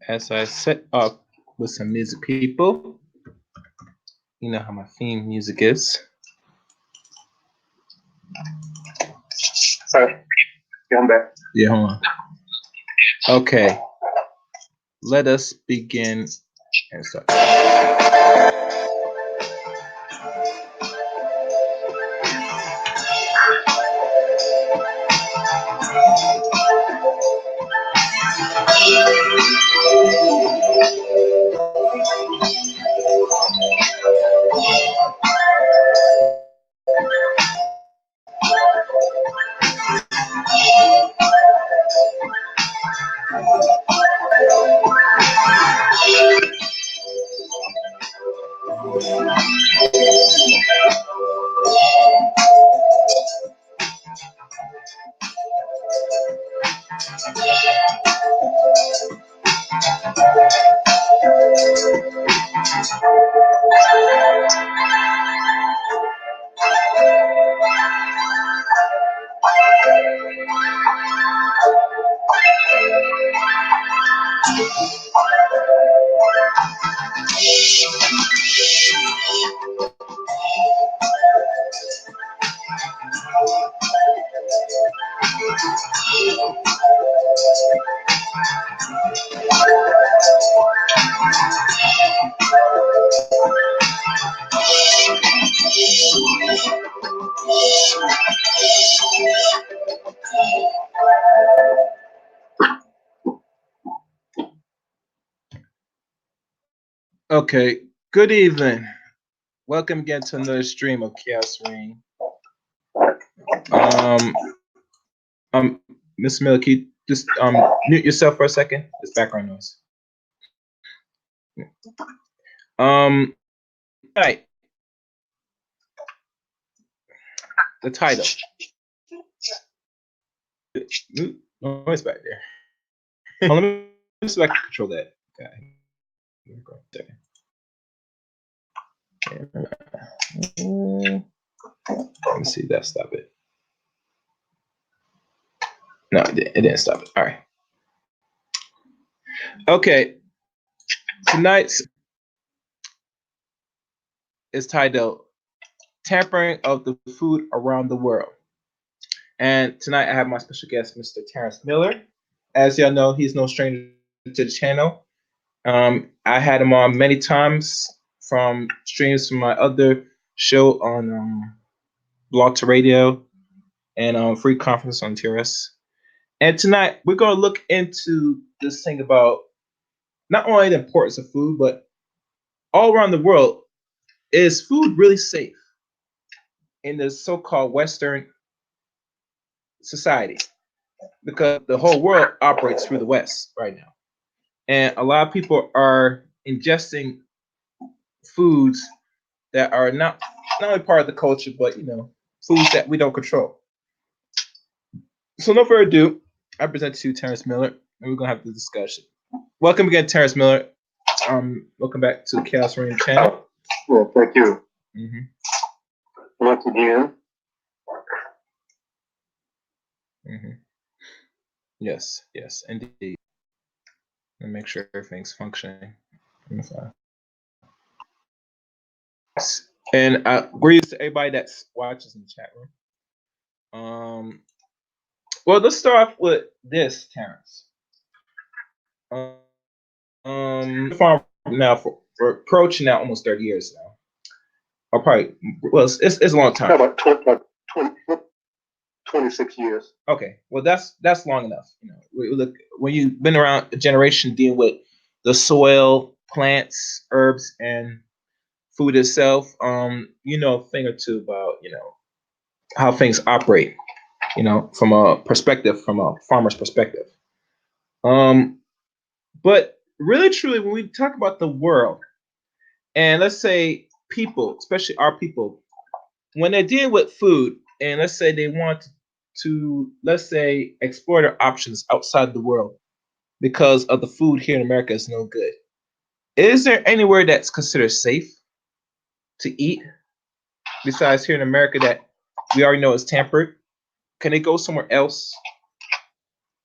As I set up with some music, people, you know how my theme music is. Sorry, I'm back. Yeah, hold on. Okay, let us begin and start. Okay, good evening. Welcome again to another stream of Chaos Reign. Miss Miller, can you just mute yourself for a second? It's background noise. Right. The title. Noise back there. Let me see if I can control that. Okay. Let me see that. Stop it. No, it didn't stop it. All right. Okay. Tonight's is titled Tampering of the Food Around the World. And tonight I have my special guest, Mr. Terrance Miller. As y'all know, he's no stranger to the channel. I had him on many times from streams from my other show on Blog to Radio and Free Conference on TRS. And tonight we're going to look into this thing about not only the importance of food, but all around the world, is food really safe in the so-called Western society? Because the whole world operates through the West right now. And a lot of people are ingesting foods that are not only part of the culture, but foods that we don't control. So no further ado, I present to you Terrance Miller, and we're gonna have the discussion. Welcome again, Terrance Miller. Welcome back to the Chaos Reign channel. Yeah, thank you. Mm-hmm. Once again. Mm-hmm. Yes, indeed. And make sure everything's functioning. And greetings to everybody that's watches in the chat room. Well, let's start off with this, Terrance. Farm now for approaching now almost 30 years now. Or probably, well, it's a long time. About 26 years. Okay, well that's long enough. Look, when you've been around a generation dealing with the soil, plants, herbs, and food itself, you know a thing or two about how things operate, from a perspective, from a farmer's perspective. Um, but really, truly, when we talk about the world, and let's say people, especially our people, when they're dealing with food, and let's say they want to, let's say, explore their options outside the world because of the food here in America is no good. Is there anywhere that's considered safe to eat besides here in America that we already know is tampered? Can they go somewhere else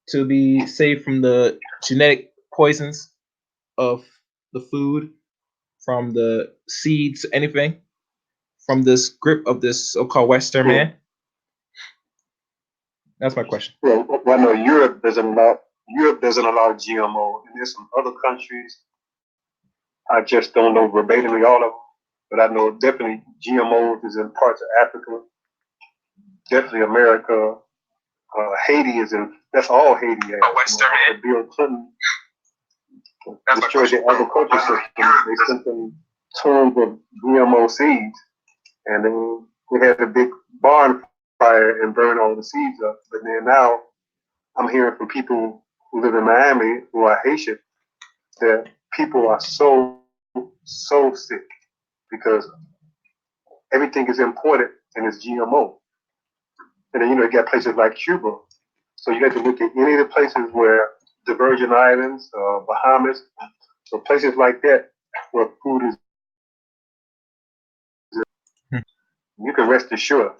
to be saved from the genetic poisons of the food, from the seeds, anything, from this grip of this so-called Western Yeah. man? That's my question. Well, no, Europe doesn't allow GMO, and there's some other countries. I just don't know verbatimly all of them, but I know definitely GMOs is in parts of Africa, definitely America. Haiti is in. That's all Haiti has. Western man. Bill Clinton That's my destroyed question. the agriculture system. They sent them tons of GMO seeds, and then we had a big barn fire and burned all the seeds up. But then now I'm hearing from people who live in Miami who are Haitian that people are so sick because everything is imported and it's GMO. And then you got places like Cuba. So you got to look at any of the places where the Virgin Islands, Bahamas, so places like that where food is, Hmm. you can rest assured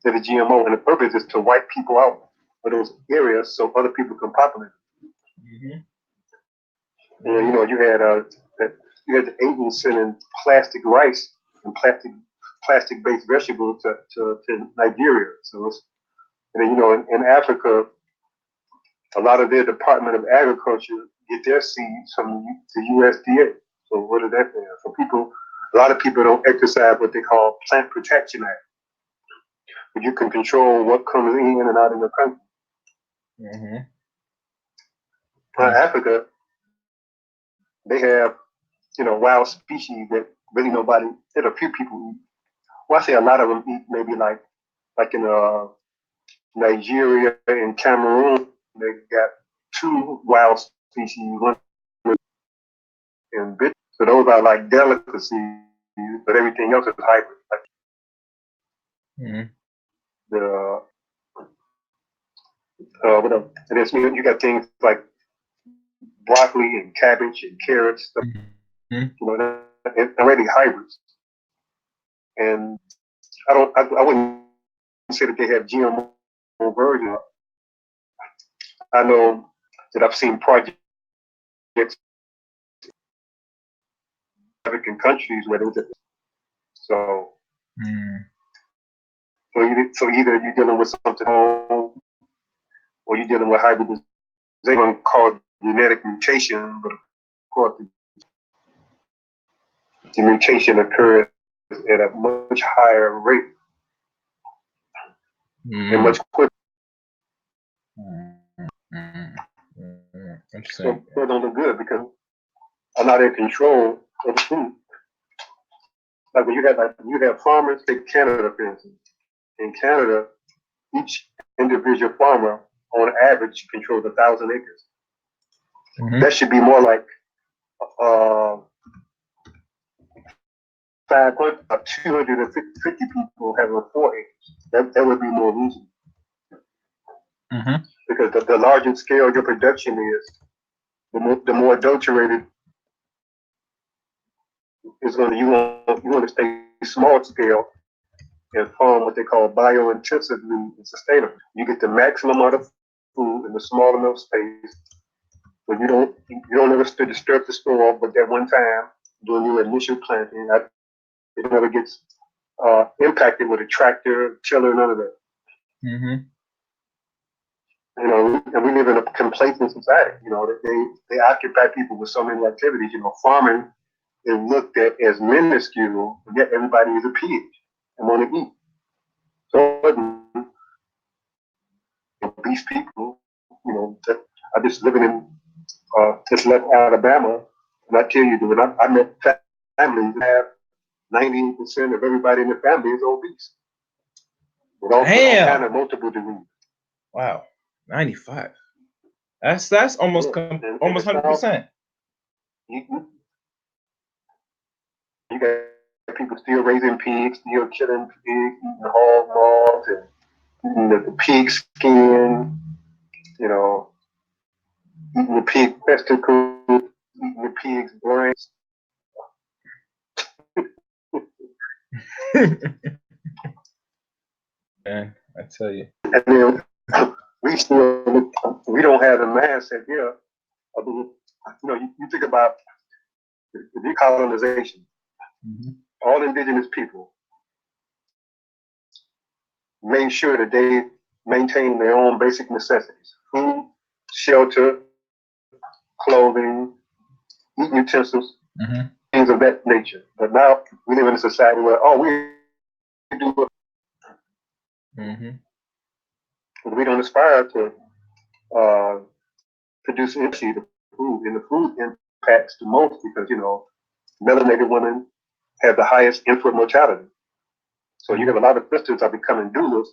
that the GMO, and the purpose is to wipe people out of those areas so other people can populate. Mm-hmm. And that you had the Asians sending plastic rice and plastic based vegetables to Nigeria. So and then in Africa, a lot of their Department of Agriculture get their seeds from the USDA. So what does that mean? So a lot of people don't exercise what they call Plant Protection Act, but you can control what comes in and out of the country. Mm-hmm. Africa, they have wild species that really that a few people eat. Well, I say a lot of them eat maybe like in Nigeria and Cameroon, they got two wild species, one in bit. So those are like delicacies, but everything else is hybrid. Like Mm-hmm. the what else? And it's, you got things like broccoli and cabbage and carrots, stuff, Mm-hmm. and already hybrids. And I wouldn't say that they have GMO versions. I know that I've seen projects in African countries where they just so Mm-hmm. so either you're dealing with something or you're dealing with hybridization. They're going to call genetic mutation, but of course the mutation occurs at a much higher rate and much quicker. Interesting. So it don't look good because I'm not in control of the food. Like when you have farmers, take Canada for instance. In Canada, each individual farmer on average controls 1,000 acres. Mm-hmm. That should be more like uh, 500 or 250 people having 4 acres. That would be more reasonable Mm-hmm. because the larger scale your production is, the more adulterated is going to you want to stay small scale and farm what they call bio-intensively and sustainable. You get the maximum amount of food in a small enough space, but you don't ever disturb the soil. But that one time during your initial planting, it never gets impacted with a tractor, tiller, none of that. Mm-hmm. And we live in a complacent society. They occupy people with so many activities. Farming is looked at as minuscule, but yet everybody is a pig and want to eat. So these people, that are just living in just left Alabama, and I tell you, dude, I met families that have 90% of everybody in the family is obese. with all kind Damn. of multiple diseases. Wow. 95. That's almost Yeah. And almost it's all 100%. you got people still raising pigs, still killing pigs, eating hog maws and eating the pig skin, you know, eating the pig testicles, eating the pig's brains. Man, I tell you. And then we don't have the mindset here. I mean, you know, you think about the decolonization. Mm-hmm. All indigenous people made sure that they maintain their own basic necessities: food, shelter, clothing, eating utensils, Mm-hmm. things of that nature. But now we live in a society where Mm-hmm. we don't aspire to uh, produce energy to food, and the food impacts the most because melanated women have the highest infant mortality. So you have a lot of sisters are becoming doulas,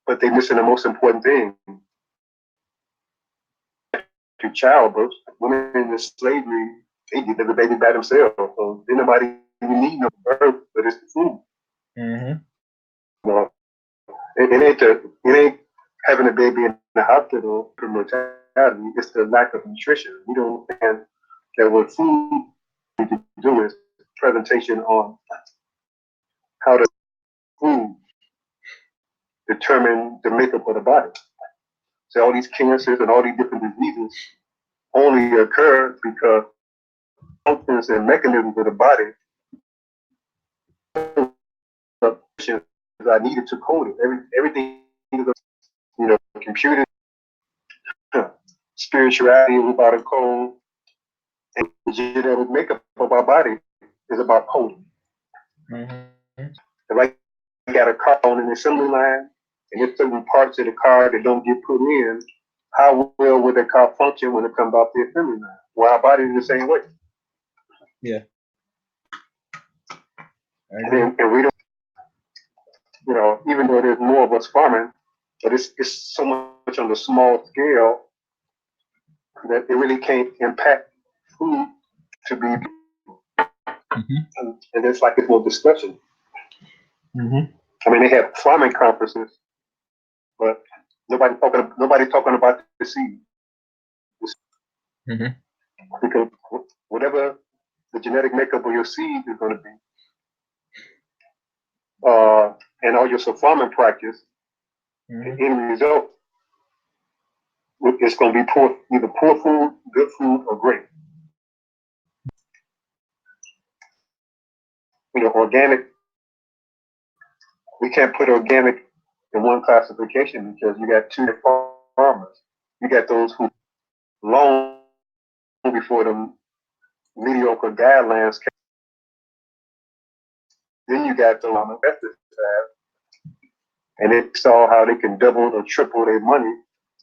but they're missing the most important thing: to childbirth. Women in slavery, they did the baby by themselves, so didn't nobody even need no birth, but it's the food. Mm-hmm. You it ain't having a baby in the hospital for mortality. It's the lack of nutrition. We don't understand that what food need to do is presentation on how the food determine the makeup of the body. So all these cancers and all these different diseases only occur because functions and mechanisms of the body are needed to code it. Everything is, computer, spirituality is about a code, and the genetic makeup of our body is about coding. Mm-hmm. If I got a car on an assembly line and there's certain parts of the car that don't get put in, how well would the car function when it comes off the assembly line? Well, our body is the same way. Yeah. And we don't, even though there's more of us farming, but it's so much on the small scale that it really can't impact food to be. Mm-hmm. And it's like it's more discussion. Mm-hmm. I mean, they have farming conferences, but nobody talking about the seed. Mm-hmm. Because whatever the genetic makeup of your seed is going to be, and all your farming practice, Mm-hmm. the end result, it's going to be either poor food, good food, or great. Organic. We can't put organic in one classification because you got two farmers. You got those who long before the mediocre guidelines came. Then you got the investors and they saw how they can double or triple their money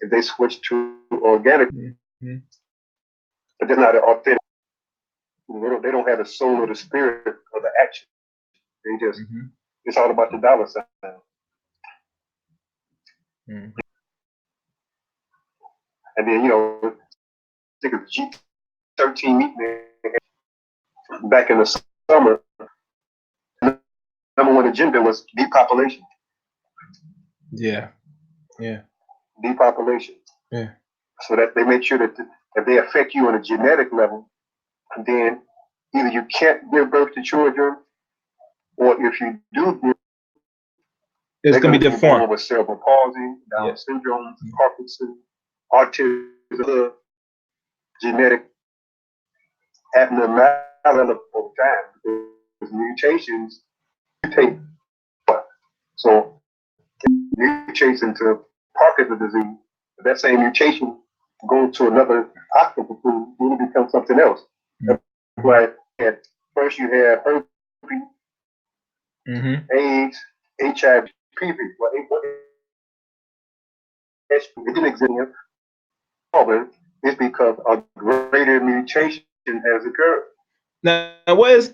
if they switch to organic. Mm-hmm. But they're not authentic. They don't have the soul or the spirit of the action. They just Mm-hmm. it's all about the dollar sign. Mm-hmm. And then think of G13 meeting back in the summer. Number one agenda was depopulation. Yeah. Yeah. Depopulation. Yeah. So that they make sure that if they affect you on a genetic level, then either you can't give birth to children, or if you do give, It's they're gonna going be to be born deformed. with cerebral palsy, Yeah. Down syndrome, Parkinson, autism, genetic abnormality over time. Because mutations mutate. So mutates into Parkinson's disease. If that same mutation goes to another octopus, then it becomes something else. That's why at first you had herpes, Mm-hmm. AIDS, HIV, PV. Well, it didn't exist in Auburn. It's because a greater mutation has occurred. Now, what is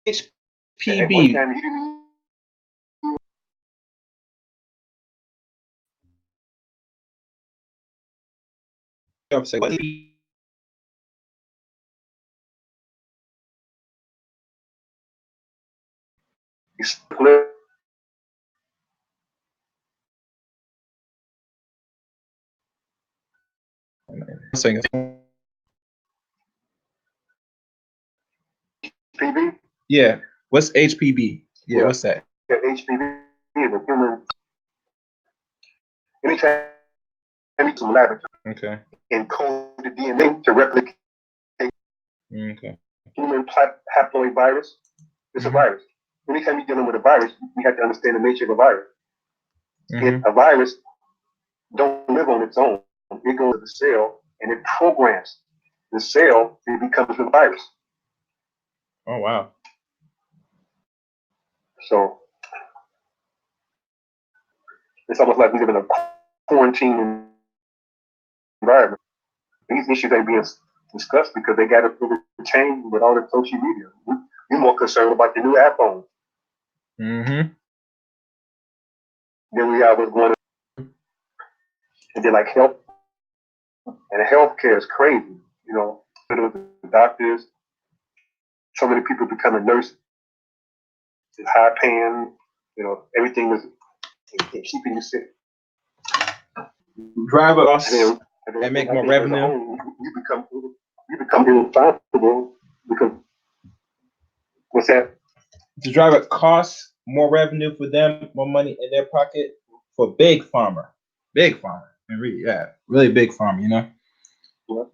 At one HPV? time, you didn't off say what split. saying HPV. yeah. What's HPV? Yeah, Yeah, what's that? HPV is a human. Anytime you use some laboratory Okay. encode the DNA to replicate Okay. human haploid virus, it's a virus. Anytime you're dealing with a virus, you have to understand the nature of a virus. A virus don't live on its own. It goes to the cell and it programs the cell. It becomes the virus. Oh wow. So it's almost like we live in a quarantine environment. These issues ain't being discussed because they got to change with all the social media. We're more concerned about the new iPhone than we are what's going on. And then like health and healthcare is crazy. You know, the doctors, so many people becoming nurses, it's high paying. You know, everything is keeping you sick. Drive us And make I more think as a revenue. whole, you become irresponsible because what's that? To drive it costs more revenue for them, more money in their pocket for big farmer. Big farmer. And really, yeah, really big farmer, you know? Yeah.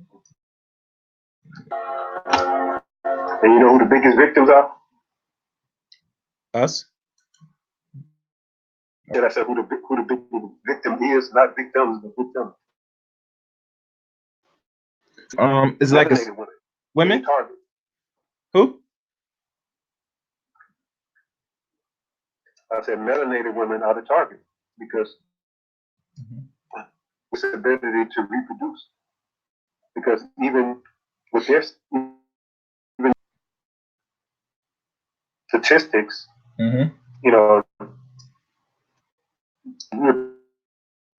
And you know who the biggest victims are? Us? Did I say who the big victim is? Not victims, but victims. Is it like a women? Target. Who? I said melanated women are the target because it's the ability to reproduce. Because even with this, even statistics, you know,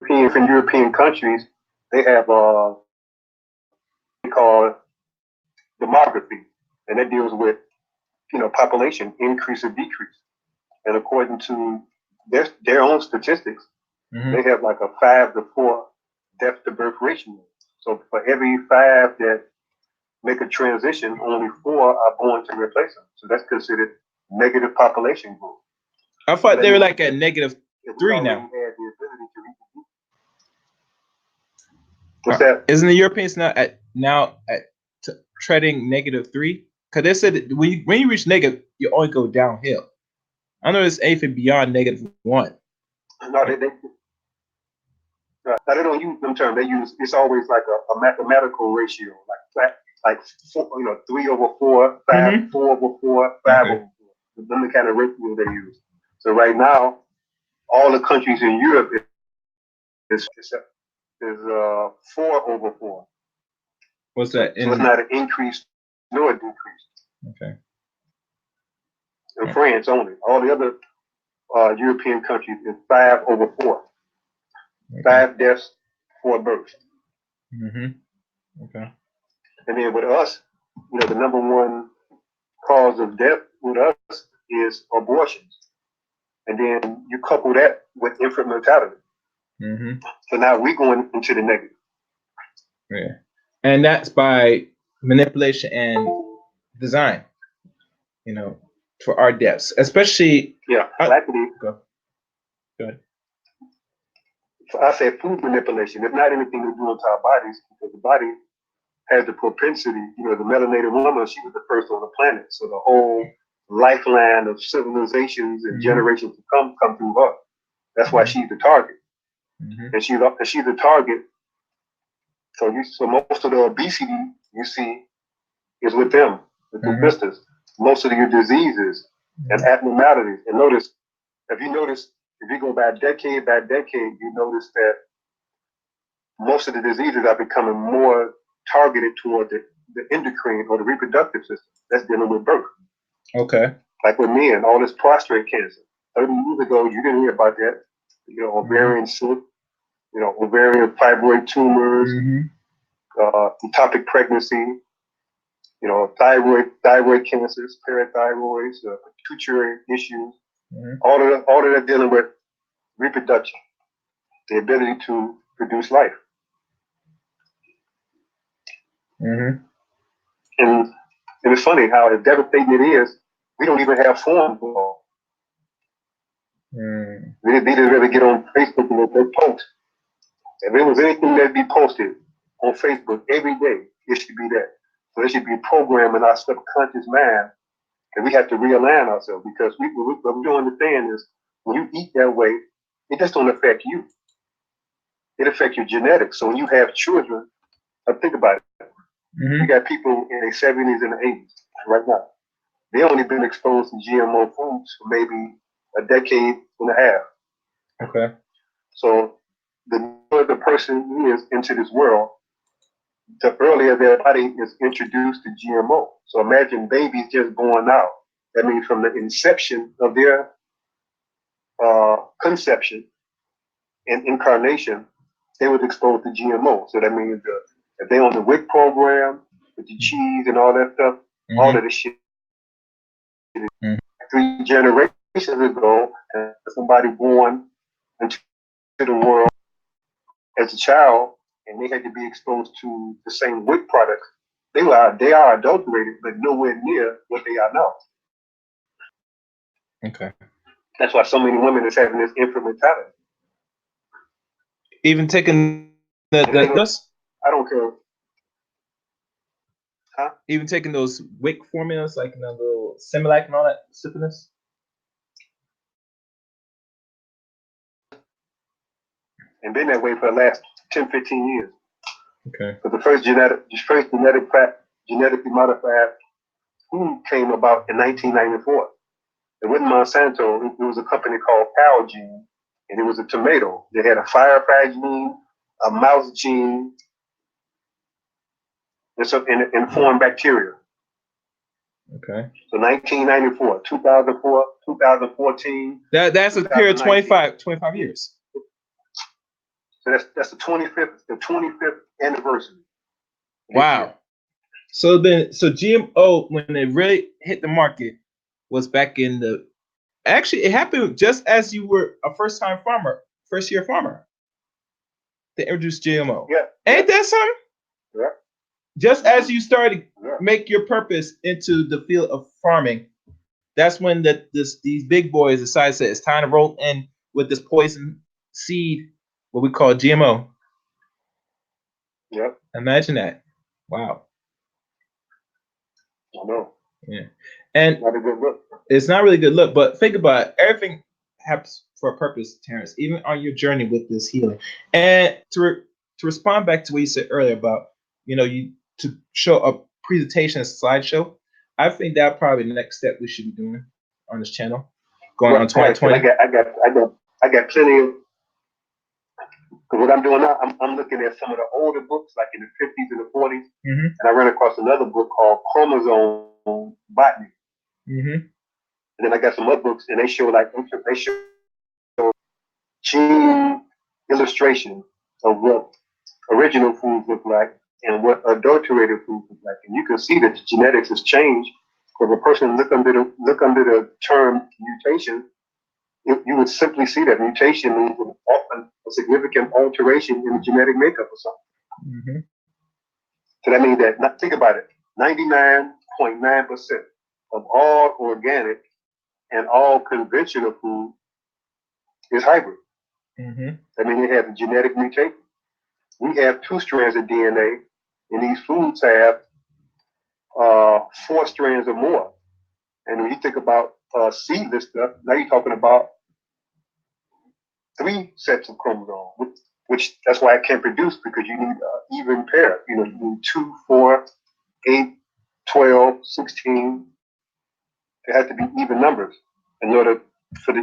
European countries, they have they call demography, and that deals with population increase or decrease. And according to their own statistics, they have like a 5-to-4 death to birth ratio. So for every 5 that make a transition, only 4 are born to replace them. So that's considered negative population growth. I thought they were like at -3 now. What's that? Isn't the Europeans now at treading -3? Because they said that when you reach negative, you only go downhill. I know there's anything beyond -1. No, they don't use them terms. They use it's always like a mathematical ratio, like 3/4, 4/4, 5/4. Them the kind of ratio they use. So right now, all the countries in Europe is 4/4. What's that? So it's not an increase nor a decrease. Okay. In France only. All the other European countries is 5/4. Okay. 5 deaths, 4 births. Okay. And then with us, the number one cause of death with us is abortions. And then you couple that with infant mortality. So now we're going into the negative. Yeah. And that's by manipulation and design, for our deaths. Especially actually, go ahead. I say food manipulation. It's not anything to do with our bodies because the body has the propensity, the melanated woman, she was the first on the planet. So the whole lifeline of civilizations and generations to come through her. That's why she's the target. And she's the target. So most of the obesity you see is with them, with the sisters. Most of your diseases and abnormalities. And if you go back decade by decade, you notice that most of the diseases are becoming more targeted toward the endocrine or the reproductive system. That's dealing with birth. Okay. Like with men, all this prostate cancer. 30 years ago, you didn't hear about that. Ovarian cyst, ovarian fibroid tumors, ectopic pregnancy, thyroid cancers, parathyroids, pituitary issues, Mm-hmm. all of that dealing with reproduction, the ability to produce life. Mm-hmm. And, and it's funny how as devastating it is, we don't even have forums anymore. Mm. They just rather get on Facebook and they post. If there was anything that'd be posted on Facebook every day, it should be that. So it should be programmed in our subconscious mind, and we have to realign ourselves because what we don't understand is when you eat that way, it just don't affect you. It affects your genetics. So when you have children, think about it. We Mm-hmm. got people in their 70s and 80s right now. They only been exposed to GMO foods for maybe a decade and a half. Okay. So the more the person is into this world, the earlier their body is introduced to GMO. So imagine babies just born out. That means from the inception of their conception and incarnation, they was exposed to GMO. So that means if they on the WIC program with the cheese and all that stuff, all Mm-hmm. of this shit is 3 generations ago, somebody born into the world as a child and they had to be exposed to the same WIC products, they are adulterated, but nowhere near what they are now. Okay. That's why so many women is having this infant mentality. Even taking And it the ain't no, those, I don't care, huh? even taking those WIC formulas like the little Similac and all that syphilis. And been that way for the last 10, 15 years. Okay. But genetically modified food came about in 1994. It wasn't Monsanto. It was a company called Algene, and it was a tomato. They had a firefly gene, a mouse gene, and foreign bacteria. Okay. So 1994, 2004, 2014, That's a period of 2019. 25 years. So that's the 25th anniversary this year. Wow. So GMO when it really hit the market was back in the actually it happened just as you were a first year farmer. They introduced GMO. Yeah, yeah, Ain't that something? yeah, Just as you started yeah. make your purpose into the field of farming, that's when these big boys decided that it's time to roll in with this poison seed, what we call GMO. Yeah, Imagine that. Wow. I know. Yeah. And Not a good look. it's not really good look, but think about it. Everything happens for a purpose, Terrence, even on your journey with this healing. And to respond back to what you said earlier about, you to show a presentation, a slideshow, I think that probably the next step we should be doing on this channel, going on Right, because 2020. I got plenty of. Because what I'm doing now, I'm looking at some of the older books, like in the 50s and the 40s, Mm-hmm. and I ran across another book called Chromosome Botany. Mm-hmm. And then I got some other books, and they show gene illustration of what original foods look like and what adulterated foods look like. And you can see that the genetics has changed. Because a person look under the term mutation, you would simply see that mutation means often a significant alteration in the genetic makeup of something. Mm-hmm. So that means that, think about it, 99.9% of all organic and all conventional food is hybrid. Mm-hmm. That means it has a genetic mutation. We have 2 strands of DNA, and these foods have 4 strands or more. And when you think about seedless stuff, now you're talking about 3 sets of chromosomes, which that's why it can't produce because you need an even pair. You need 2, 4, 8, 12, 16. It has to be even numbers in order for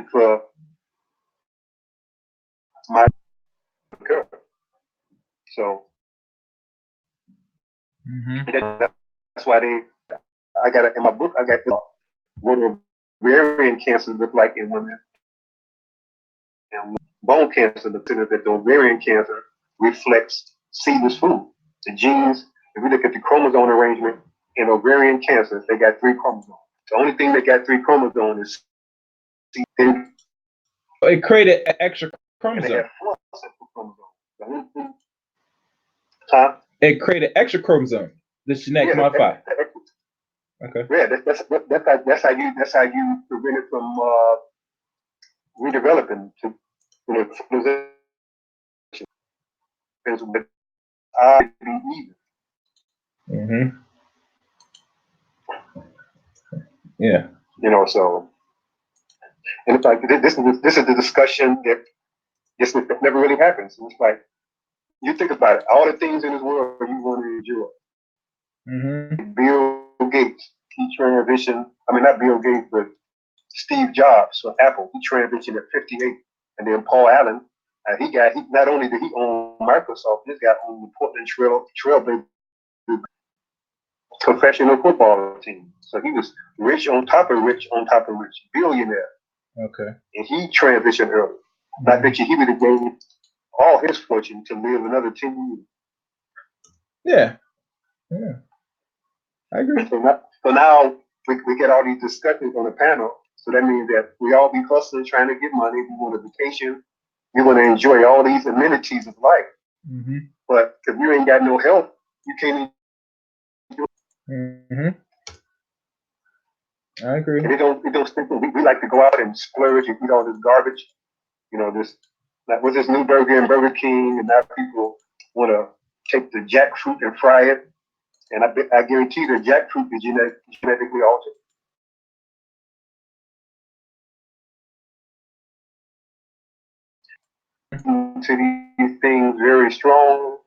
my to occur. So Mm-hmm. that's why in my book I got what ovarian cancer look like in women and bone cancer. The that the ovarian cancer reflects seedless food. The genes, if we look at the chromosome arrangement in ovarian cancers, they got 3 chromosomes. The only thing that got 3 chromosomes is C. It created an extra And they chromosome. have 4 separate chromosomes. Huh? It created extra chromosome. The genetic modifier. Okay. Yeah, that's how you prevent it from redeveloping to civilization. But I be either. Mm-hmm. Yeah. So and it's like this is the discussion that never really happens. And it's like you think about it, all the things in this world you want to enjoy. Mm-hmm. Bill Gates, he transitioned. I mean, not Bill Gates, but Steve Jobs for Apple. He transitioned at 58, and then Paul Allen. He not only did he own Microsoft, this guy owned the Portland Trail professional football team. So he was rich on top of rich on top of rich, billionaire. Okay. And he transitioned early. Mm-hmm. I bet you he would have gave all his fortune to live another 10 years. Yeah. I agree. So now we get all these discussions on the panel. So that means that we all be hustling, trying to get money. We want a vacation. We want to enjoy all these amenities of life. Mm-hmm. But if you ain't got no health, you can't enjoy it. Mm-hmm. I agree. And it don't stick. We like to go out and splurge and eat all this garbage. With this new burger and Burger King, and now people want to take the jackfruit and fry it. And I guarantee the jackfruit is genetically altered. To these things very strong,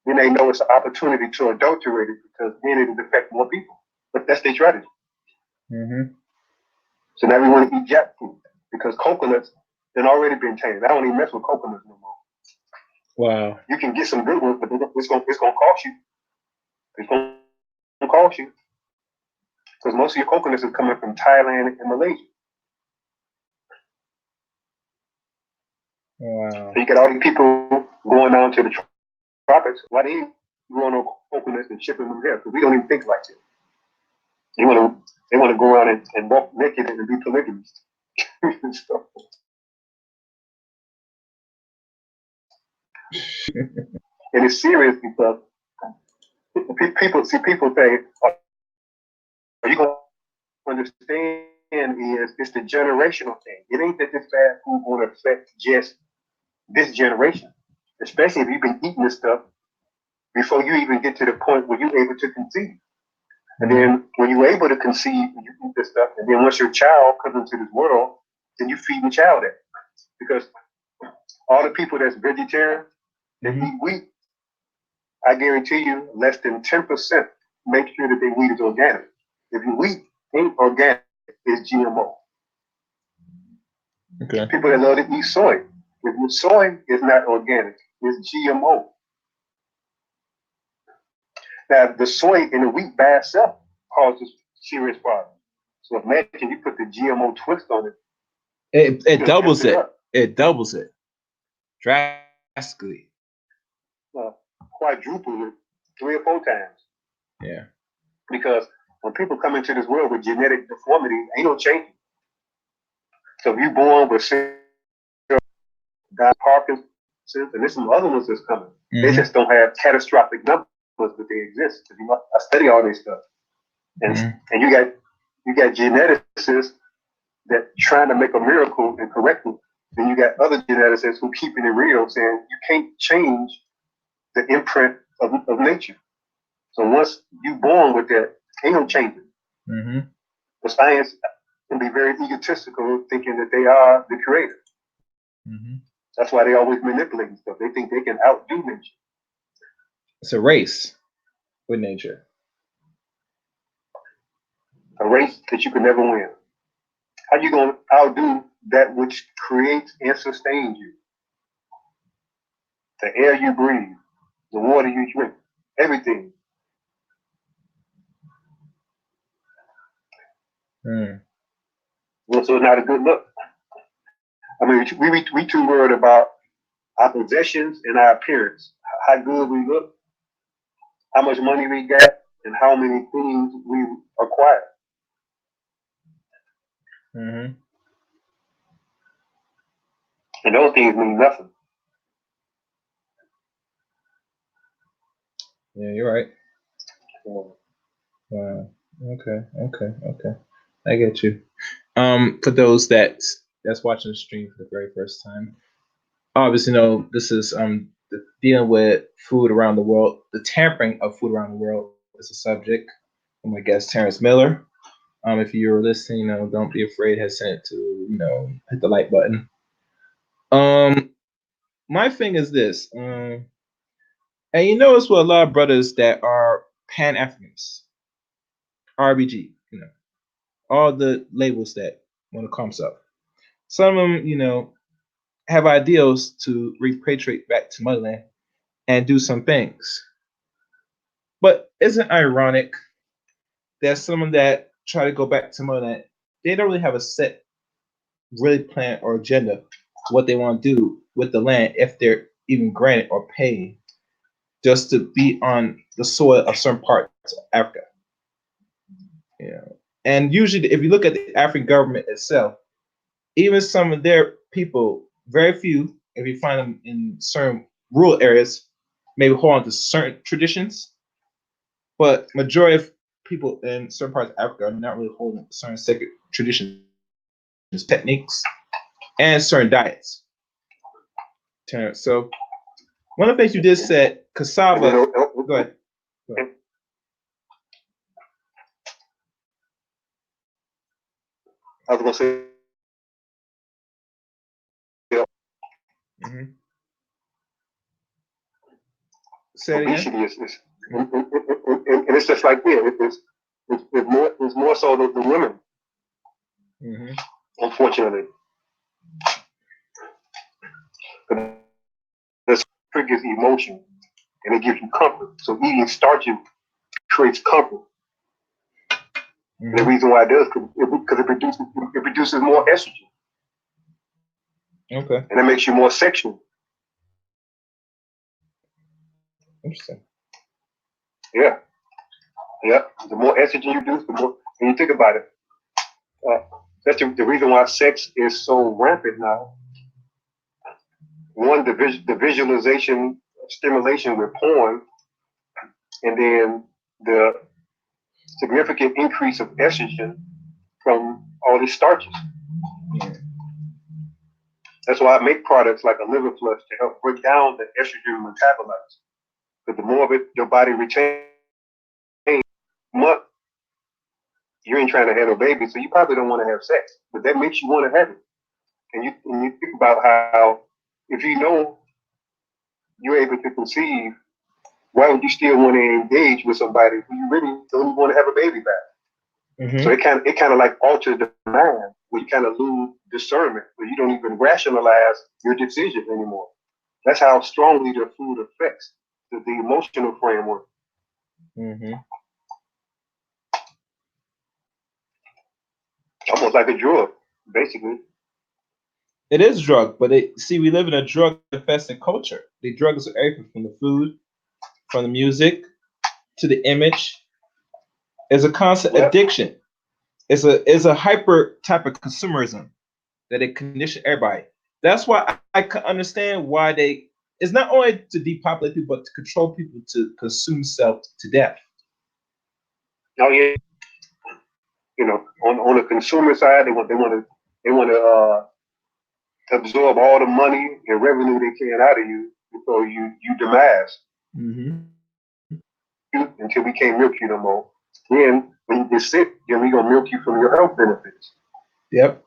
then they know it's an opportunity to adulterate it because then it will affect more people. But that's their strategy. Mm-hmm. So now we want to eat jackfruit because coconuts have already been tainted. I don't even mess with coconuts no more. Wow. You can get some good ones, but it's gonna cost you. It's gonna cost you because most of your coconuts is coming from Thailand and Malaysia. Wow. So you got all these people going down to the tropics. Why they growing on coconuts and shipping them here? Because we don't even think like that. They want to go around and walk naked and be polygamous. And it's serious because people say, are you going to understand it's the generational thing. It ain't that this bad food going to affect just this generation, especially if you've been eating this stuff before you even get to the point where you're able to conceive. And then when you're able to conceive, you eat this stuff, and then once your child comes into this world, then you feed the child that. Because all the people that's vegetarian, that eat wheat, I guarantee you less than 10% make sure that their wheat is organic. If your wheat ain't organic, it's GMO. Okay. People that love to eat soy, if your soy is not organic, it's GMO. Now, the soy in the wheat by itself causes serious problems. So imagine you put the GMO twist on it. It doubles it. It doubles it drastically. Quadruple it 3 or 4 times. Yeah. Because when people come into this world with genetic deformity, ain't no changing. So if you're born with Parkinson's, and there's some other ones that's coming. Mm-hmm. They just don't have catastrophic numbers, but they exist. I study all this stuff, and and you got geneticists that trying to make a miracle and correct it. Then you got other geneticists who keeping it real, saying you can't change the imprint of nature. So once you born with that, ain't no changing. Mm-hmm. The science can be very egotistical, thinking that they are the creator. Mm-hmm. That's why they always manipulate stuff. They think they can outdo nature. It's a race with nature. A race that you can never win. How you gonna outdo that which creates and sustains you? The air you breathe, the water you drink, everything. So it's not a good look. I mean, we too worried about our possessions and our appearance, how good we look. how much money we got, and how many things we acquire. Mm-hmm. And those things mean nothing. Yeah, you're right. So, Wow. Okay. I get you. For those that's watching the stream for the very first time, obviously, this is dealing with food around the world. The tampering of food around the world is a subject. From my guest Terrance Miller. If you're listening, don't be afraid. Hesitant to hit the like button. Um, my thing is this. And you notice with a lot of brothers that are Pan Africans, RBG, all the labels that when it comes up. Some of them, have ideals to repatriate back to motherland and do some things. But isn't it ironic that some of that try to go back to motherland, they don't really have a set, really plan or agenda what they want to do with the land if they're even granted or paid just to be on the soil of certain parts of Africa. And usually, if you look at the African government itself, even some of their people, very few, if you find them in certain rural areas, maybe hold on to certain traditions, but majority of people in certain parts of Africa are not really holding certain sacred traditions, techniques, and certain diets. So one of the things you just said, and cassava. Go ahead. Go ahead. I was gonna say Mm-hmm. Say it again. obesity is and it's just like that. It's more so the women, Mm-hmm. unfortunately. This triggers emotion and it gives you comfort. So eating starches creates comfort. And the Mm-hmm. reason why it does because it produces more estrogen Okay. and it makes you more sexual. Interesting. Yeah, yeah. The more estrogen you produce, the more. When you think about it, uh, that's the reason why sex is so rampant now. One, the visualization stimulation with porn, and then the significant increase of estrogen from all these starches. Yeah. That's why I make products like a liver flush to help break down the estrogen metabolites. But the more of it your body retains, month you ain't trying to have a baby, so you probably don't want to have sex. But that makes you want to have it. And you think about how if you know you're able to conceive, why would you still want to engage with somebody who you really don't want to have a baby back? So Mm-hmm. it kind of like alters the mind where you kind of lose discernment, where you don't even rationalize your decisions anymore. That's how strongly the food affects the emotional framework. Mm-hmm. Almost like a drug, basically. It is drug, but we live in a drug infested culture. The drugs are everything from the food, from the music, to the image. It's a constant Yep. addiction. It's a hyper type of consumerism that it condition everybody. That's why I can understand why they. It's not only to depopulate people, but to control people to consume self to death. Oh yeah. On the consumer side, they want to absorb all the money and revenue they can out of you before you demise Mm-hmm. you until we can't milk you no more. Then when you get sick, then we gonna milk you from your health benefits. Yep.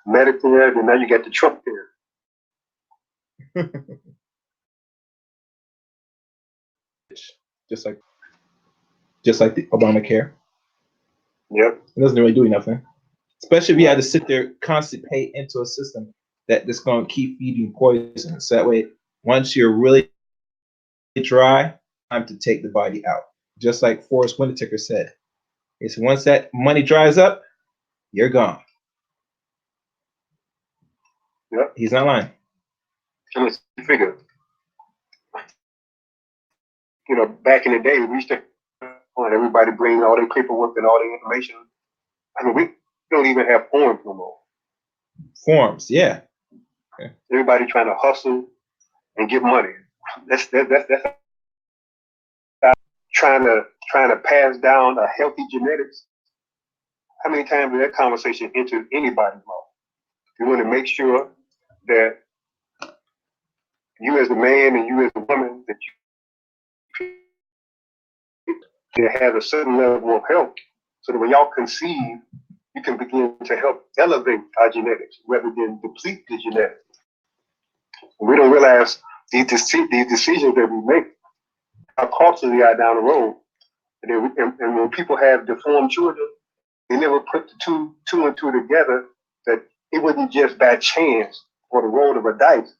Medicare, and now you got the Trump care. just like just like the Obamacare. Yep. It doesn't really do nothing. Especially if you had Right. to sit there constantly pay into a system that's going to keep feeding poison. So that way, once you're really dry, time to take the body out. Just like Forrest Whitaker said, it's once that money dries up, you're gone. Yep. He's not lying. I mean, figure back in the day, we used to want everybody bring all their paperwork and all their information. I mean, we don't even have forms no more. Forms, yeah. Everybody trying to hustle and get money. That's trying to pass down a healthy genetics. How many times did that conversation enter anybody's mouth? You want to make sure that you as a man and you as a woman that you have a certain level of health, so that when y'all conceive, you can begin to help elevate our genetics rather than deplete the genetics. We don't realize these decisions that we make, how costly they are down the road. And when people have deformed children, they never put the two and two together, that it wasn't just by chance or the roll of a dice.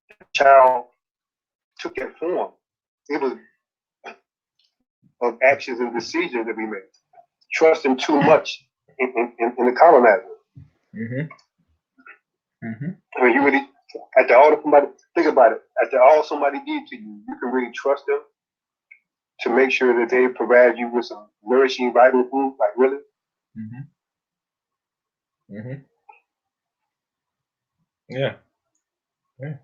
The child took that form. It was of actions and decisions that we made. Trusting too much in the colonizer. Mm-hmm. Mm-hmm. I mean, you really, after all somebody, think about it, after all somebody did to you, you can really trust them to make sure that they provide you with some nourishing, vital food. Like, really? Mm-hmm. Mm-hmm. Yeah. Yeah.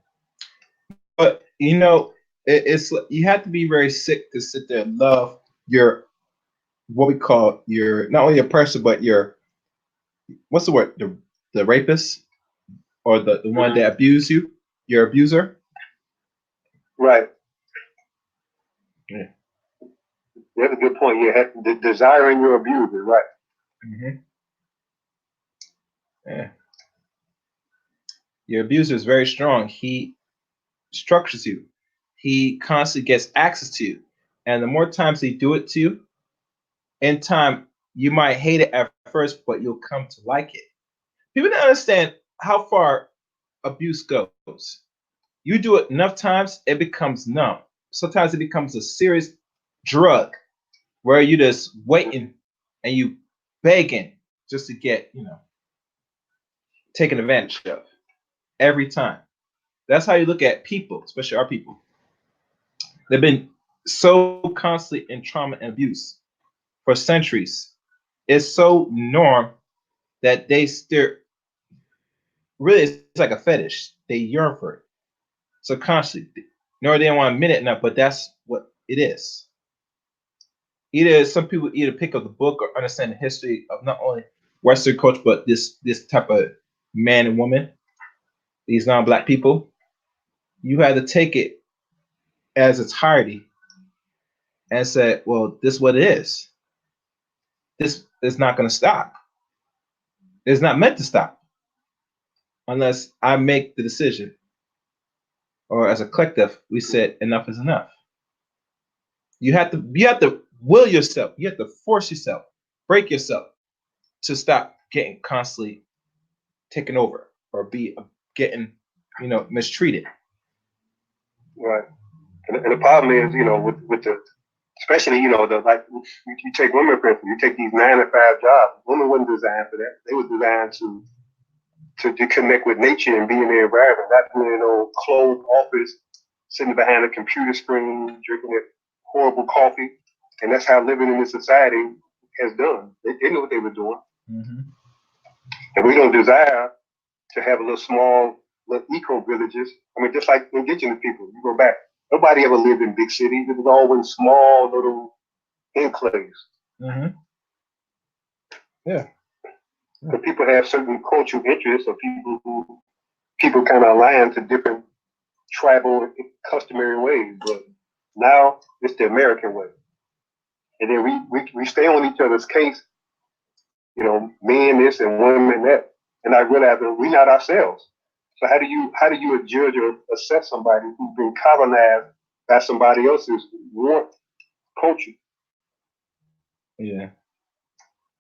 But it's you have to be very sick to sit there and love your what we call your not only your person but your what's the word the rapist or the one Mm-hmm. that abused you, your abuser. Right. Yeah. That's a good point. You have the desiring your abuser, right? Mm-hmm. Yeah. Your abuser is very strong. He structures you. He constantly gets access to you, and the more times they do it to you, in time you might hate it at first, but you'll come to like it. People don't understand how far abuse goes. You do it enough times, it becomes numb. Sometimes it becomes a serious drug where you just waiting and you begging just to get, taken advantage of every time. That's how you look at people, especially our people. They've been so constantly in trauma and abuse for centuries. It's so norm that they still really it's like a fetish. They yearn for it subconsciously. Nor they don't want to admit it enough, but that's what it is. Either some people either pick up the book or understand the history of not only Western culture, but this type of man and woman, these non-black people. You had to take it as entirety and say, well, this is what it is. This is not going to stop. It's not meant to stop unless I make the decision, or as a collective, we said enough is enough. You have to will yourself. You have to force yourself, break yourself to stop getting constantly taken over or be getting mistreated. Right. And the problem is, with the, especially, the like, you take women for instance, you take these 9 to 5 jobs. Women wasn't designed for that. They were designed to connect with nature and be in their environment, not being in a closed office, sitting behind a computer screen, drinking that horrible coffee. And that's how living in this society has done. They knew what they were doing. Mm-hmm. And we don't desire to have a little small, little eco villages. I mean, just like indigenous people, you go back. Nobody ever lived in big cities. It was always small little enclaves. Mm-hmm. Yeah. But people have certain cultural interests, or people kind of align to different tribal customary ways. But now it's the American way. And then we stay on each other's case, men this and women that. And I realize that we're not ourselves. So how do you judge or assess somebody who's been colonized by somebody else's warmth culture? Yeah.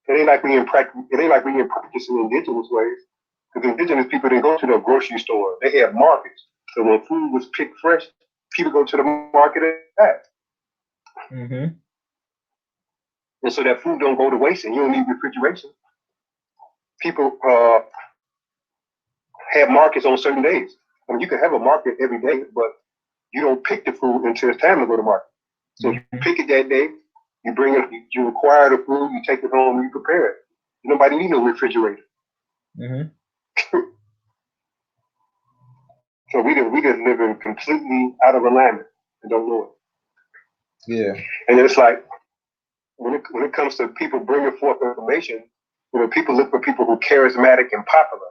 It ain't like we in practicing indigenous ways. Because indigenous people didn't go to the grocery store. They had markets. So when food was picked fresh, people go to the market and that. Mm-hmm. And so that food don't go to waste and you don't need refrigeration. People have markets on certain days. I mean, you can have a market every day, but you don't pick the food until it's time to go to market. So you pick it that day, you bring it, you acquire the food, you take it home, and you prepare it. Nobody need no refrigerator. Mm-hmm. So we just living completely out of alignment and don't know it. Yeah. And it's like when it comes to people bringing forth information, people look for people who are charismatic and popular.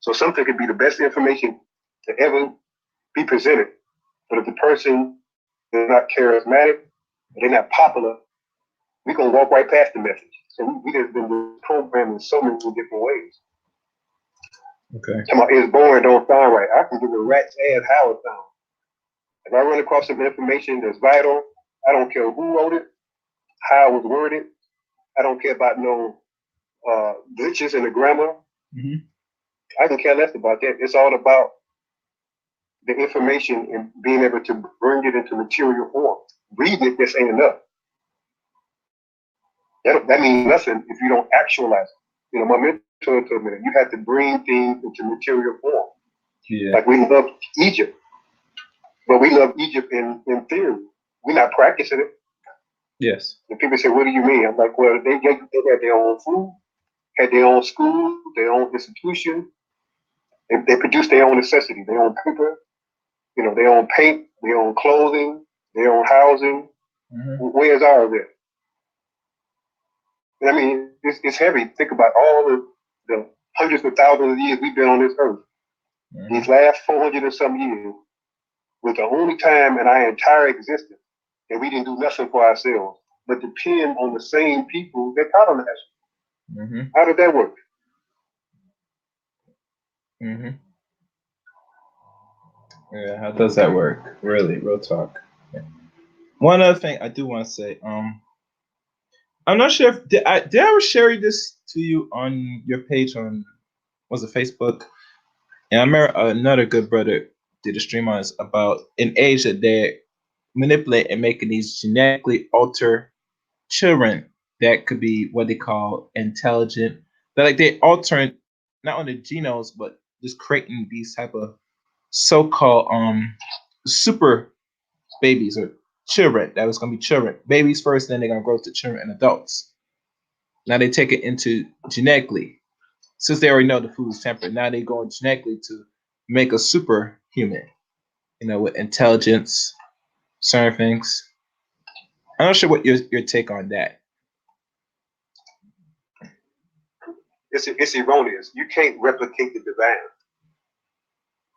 So something could be the best information to ever be presented, but if the person is not charismatic, they're not popular, we're gonna walk right past the message. So we just been programmed in so many different ways. Okay. Come on, it's boring, don't sound right. I can give a rat's ass how it sounds. If I run across some information that's vital, I don't care who wrote it, how it was worded. I don't care about no glitches in the grammar. Mm-hmm. I can care less about that. It's all about the information and being able to bring it into material form. Reading it just ain't enough. That means nothing if you don't actualize it. My mentor told me that you have to bring things into material form. Yeah. Like we love Egypt, but we love Egypt in theory. We're not practicing it. Yes. And people say, what do you mean? I'm like, well, they had their own food, had their own school, their own institution. They produce their own necessity, their own paper, their own paint, their own clothing, their own housing. Mm-hmm. Where's all of that? I mean, it's heavy. Think about all of the hundreds of thousands of years we've been on this earth. Mm-hmm. These last 400 and some years was the only time in our entire existence that we didn't do nothing for ourselves, but depend on the same people that colonized. Mm-hmm. How did that work? Mm-hmm. Yeah, how does that work? Really, real talk. Yeah. One other thing I do want to say, I'm not sure if did I ever share this to you on your page on was it Facebook? And I remember another good brother did a stream on this about an age that they manipulate and making these genetically alter children that could be what they call intelligent. That like they altering not only genomes but just creating these type of so-called super babies or children. That was gonna be children, babies first, then they're gonna grow to children and adults. Now they take it into genetically, since they already know the food is tempered. Now they go genetically to make a superhuman, with intelligence, certain things. I'm not sure what your take on that. It's erroneous. You can't replicate the divine.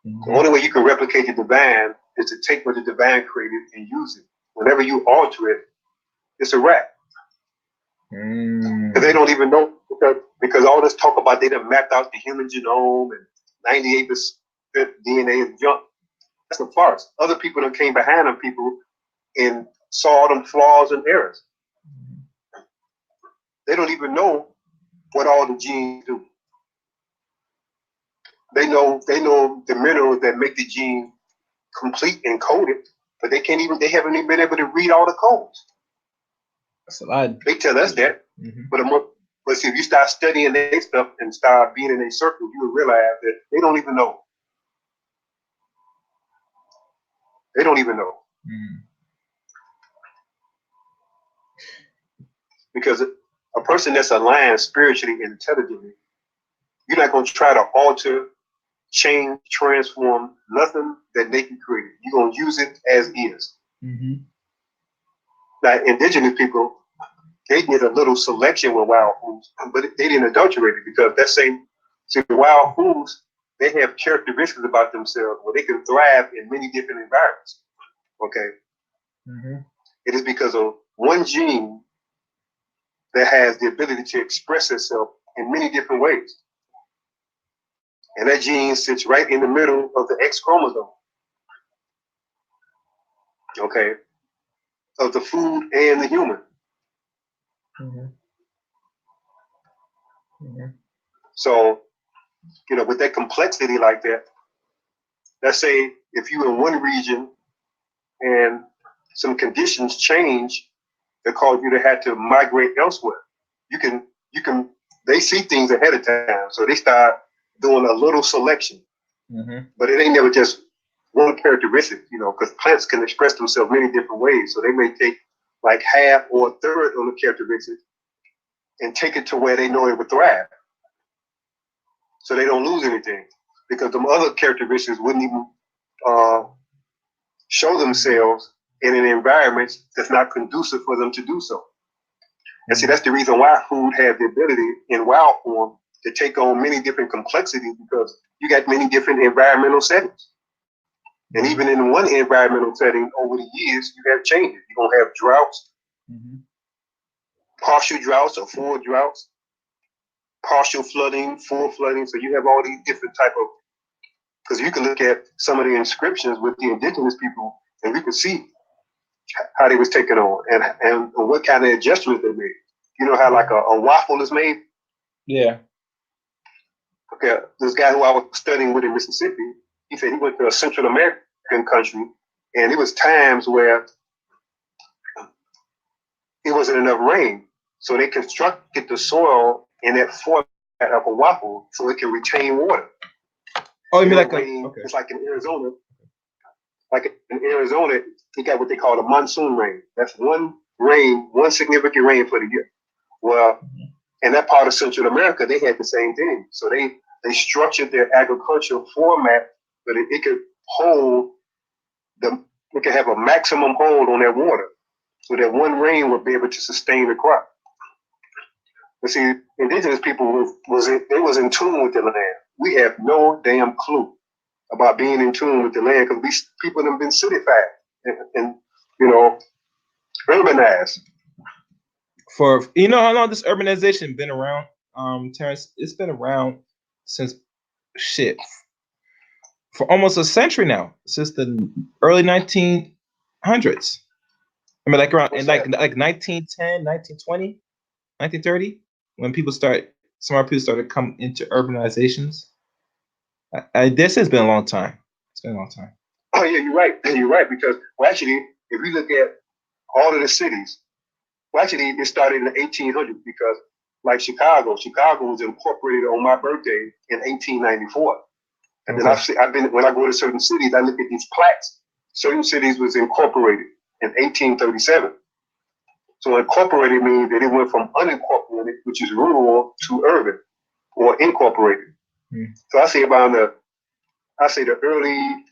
Mm-hmm. The only way you can replicate the divine is to take what the divine created and use it. Whenever you alter it, it's a wrap. Because they don't even know, because all this talk about they done mapped out the human genome and 98% DNA is junk. That's a farce. Other people that came behind them people and saw them flaws and errors. They don't even know what all the genes do. They know the minerals that make the gene complete and coded, but they haven't even been able to read all the codes. That's a lot. They tell us that, Mm-hmm. but see, if you start studying their stuff and start being in a circle, you will realize that they don't even know. They don't even know. Mm-hmm. Because a person that's aligned spiritually and intelligently, you're not going to try to alter, change, transform nothing that nature created. You're going to use it as is. Mm-hmm. Now, indigenous people, they did a little selection with wild foods, but they didn't adulterate it because the wild foods, they have characteristics about themselves where they can thrive in many different environments. Okay. Mm-hmm. It is because of one gene that has the ability to express itself in many different ways. And that gene sits right in the middle of the X chromosome. Okay. Of the food and the human. Mm-hmm. Mm-hmm. So, with that complexity like that, let's say if you're in one region and some conditions change that cause you to have to migrate elsewhere, you can they see things ahead of time. So they start doing a little selection. Mm-hmm. But it ain't never just one characteristic, because plants can express themselves many different ways. So they may take like half or a third of the characteristics and take it to where they know it would thrive. So they don't lose anything. Because the other characteristics wouldn't even show themselves in an environment that's not conducive for them to do so. And see, that's the reason why food has the ability in wild form to take on many different complexities because you got many different environmental settings. And even in one environmental setting over the years, you have changes. You're going to have droughts, partial droughts or full droughts, partial flooding, full flooding. So you have all these different type of, because you can look at some of the inscriptions with the indigenous people and we can see how they was taken on and what kind of adjustments they made. You know how like a waffle is made? Yeah. Okay, this guy who I was studying with in Mississippi, he said he went to a Central American country and it was times where it wasn't enough rain. So they constructed the soil in that format of a waffle so it can retain water. Oh, you mean like okay. It's like in Arizona. Like in Arizona, you got what they call a monsoon rain. That's one significant rain for the year. Well, in that part of Central America, they had the same thing. So they structured their agricultural format so that it could hold it could have a maximum hold on that water. So that one rain would be able to sustain the crop. But see, indigenous people was in tune with the land. We have no damn clue about being in tune with the land because these people have been cityfied and urbanized. For how long this urbanization been around, Terrance? It's been around since for almost a century now, since the early 1900s. I mean, like around in like 1910, 1920, 1930, when some people started coming into urbanizations. This has been a long time. It's been a long time. Oh yeah, you're right. You're right because actually, if you look at all of the cities, actually it started in the 1800s because like Chicago was incorporated on my birthday in 1894. And then I've been when I go to certain cities, I look at these plaques. Certain cities was incorporated in 1837. So incorporated means that it went from unincorporated, which is rural, to urban or incorporated. So I say the early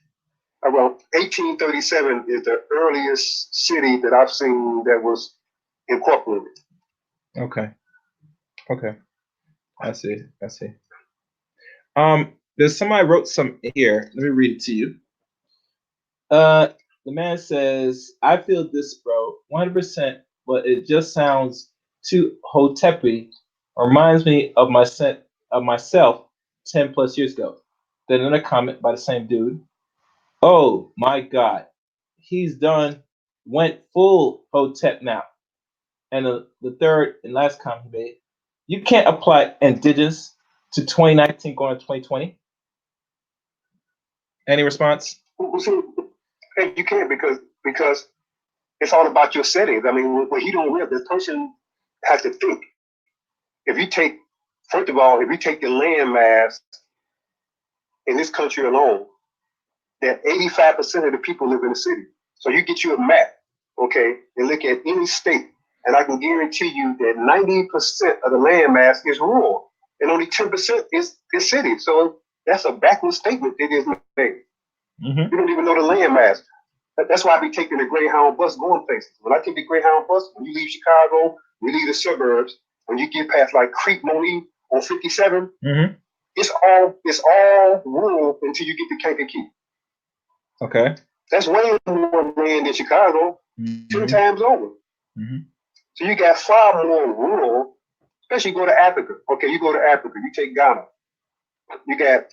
around 1837 is the earliest city that I've seen that was incorporated. Okay. I see. There's somebody wrote some here. Let me read it to you. The man says, "I feel this, bro, 100%, but it just sounds too hotepi. Reminds me of myself 10 plus years ago." Then another comment by the same dude. "Oh my God, he's went full hotep now." And the third and last comment he made, "You can't apply indigenous to 2019 going to 2020." Any response? You can't because it's all about your settings. I mean, when you don't live, the person has to think. If you take the land mass in this country alone, that 85% of the people live in the city. So you get you a map, okay, and look at any state, and I can guarantee you that 90% of the land mass is rural, and only 10% is city. So that's a backward statement that is made. You don't even know the land mass. That's why I be taking the Greyhound bus going places. When I take the Greyhound bus, when you leave Chicago, you leave the suburbs, when you get past like Creek Moline on 57, it's all rural until you get to Kankakee. Okay. That's way more land than Chicago, 10 times over. So you got far more rural, especially you go to Africa. Okay, you go to Africa, you take Ghana. You got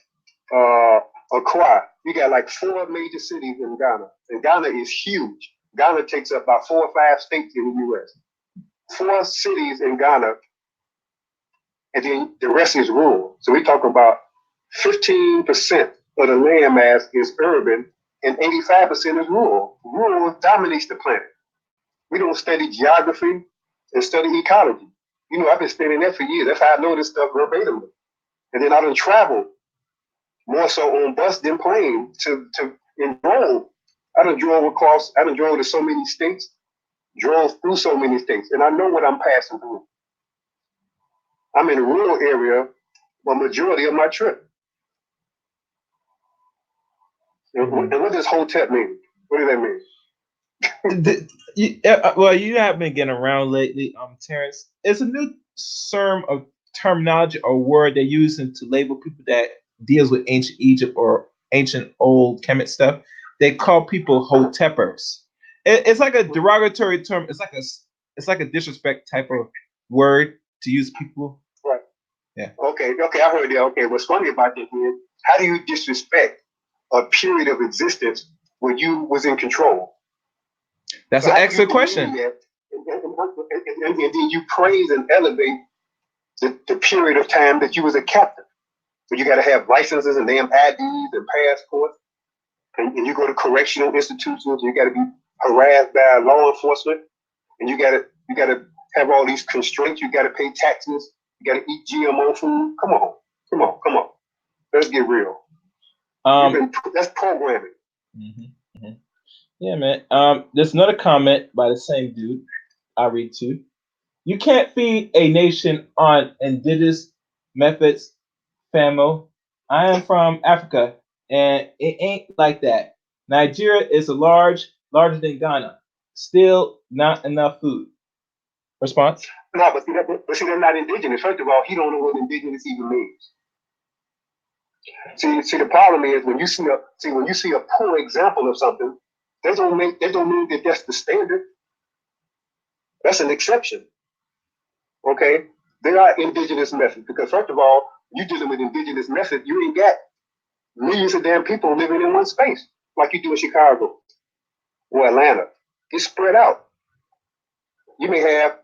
Accra. You got like 4 major cities in Ghana. And Ghana is huge. Ghana takes up about 4 or 5 states in the US. 4 cities in Ghana, and then the rest is rural. So we talk about 15% of the land mass is urban and 85% is rural. Rural dominates the planet. We don't study geography and study ecology. I've been studying that for years. That's how I know this stuff verbatim. And then I done traveled more so on bus than plane to enroll. I done drove to so many states. drove through so many states, and I know what I'm passing through. I'm in a rural area a majority of my trip. And what does hotep mean? What does that mean? Well, you have been getting around lately, Terrence. It's a new term of terminology or word they're using to label people that deals with ancient Egypt or ancient old Kemet stuff. They call people hotepers. It's like a derogatory term. It's like a disrespect type of word to use people. Right. Yeah. Okay, I heard that. Okay, what's funny about that is, how do you disrespect a period of existence when you was in control? That's So an how do you excellent demean question. that, and then you praise and elevate the period of time that you was a captain. So you got to have licenses and damn IDs and passports, and you go to correctional institutions. You got to be harassed by law enforcement, and you got to have all these constraints. You got to pay taxes. You got to eat GMO food. Come on. Let's get real. That's programming. Mm-hmm, mm-hmm. Yeah, man. There's another comment by the same dude. I read too. You can't feed a nation on indigenous methods, famo. I am from Africa, and it ain't like that. Nigeria is larger than Ghana. Still not enough food. Response? No, but see, they're not indigenous. First of all, he don't know what indigenous even means. See, the problem is when you see a poor example of something, that don't mean that that's the standard. That's an exception. Okay, there are indigenous methods because first of all, you dealing with indigenous methods, you ain't got millions of damn people living in one space like you do in Chicago or Atlanta. It's spread out. You may have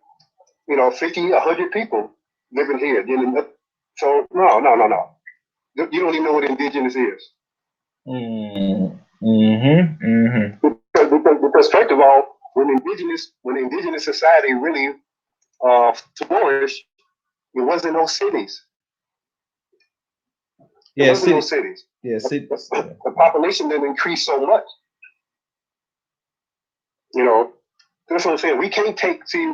50, 100 people living here. So no. You don't even know what indigenous is. Because first of all, when indigenous society really flourished, it wasn't no cities. Yeah, wasn't no cities. Yeah, cities. The population didn't increase so much. That's what I'm saying. We can't see,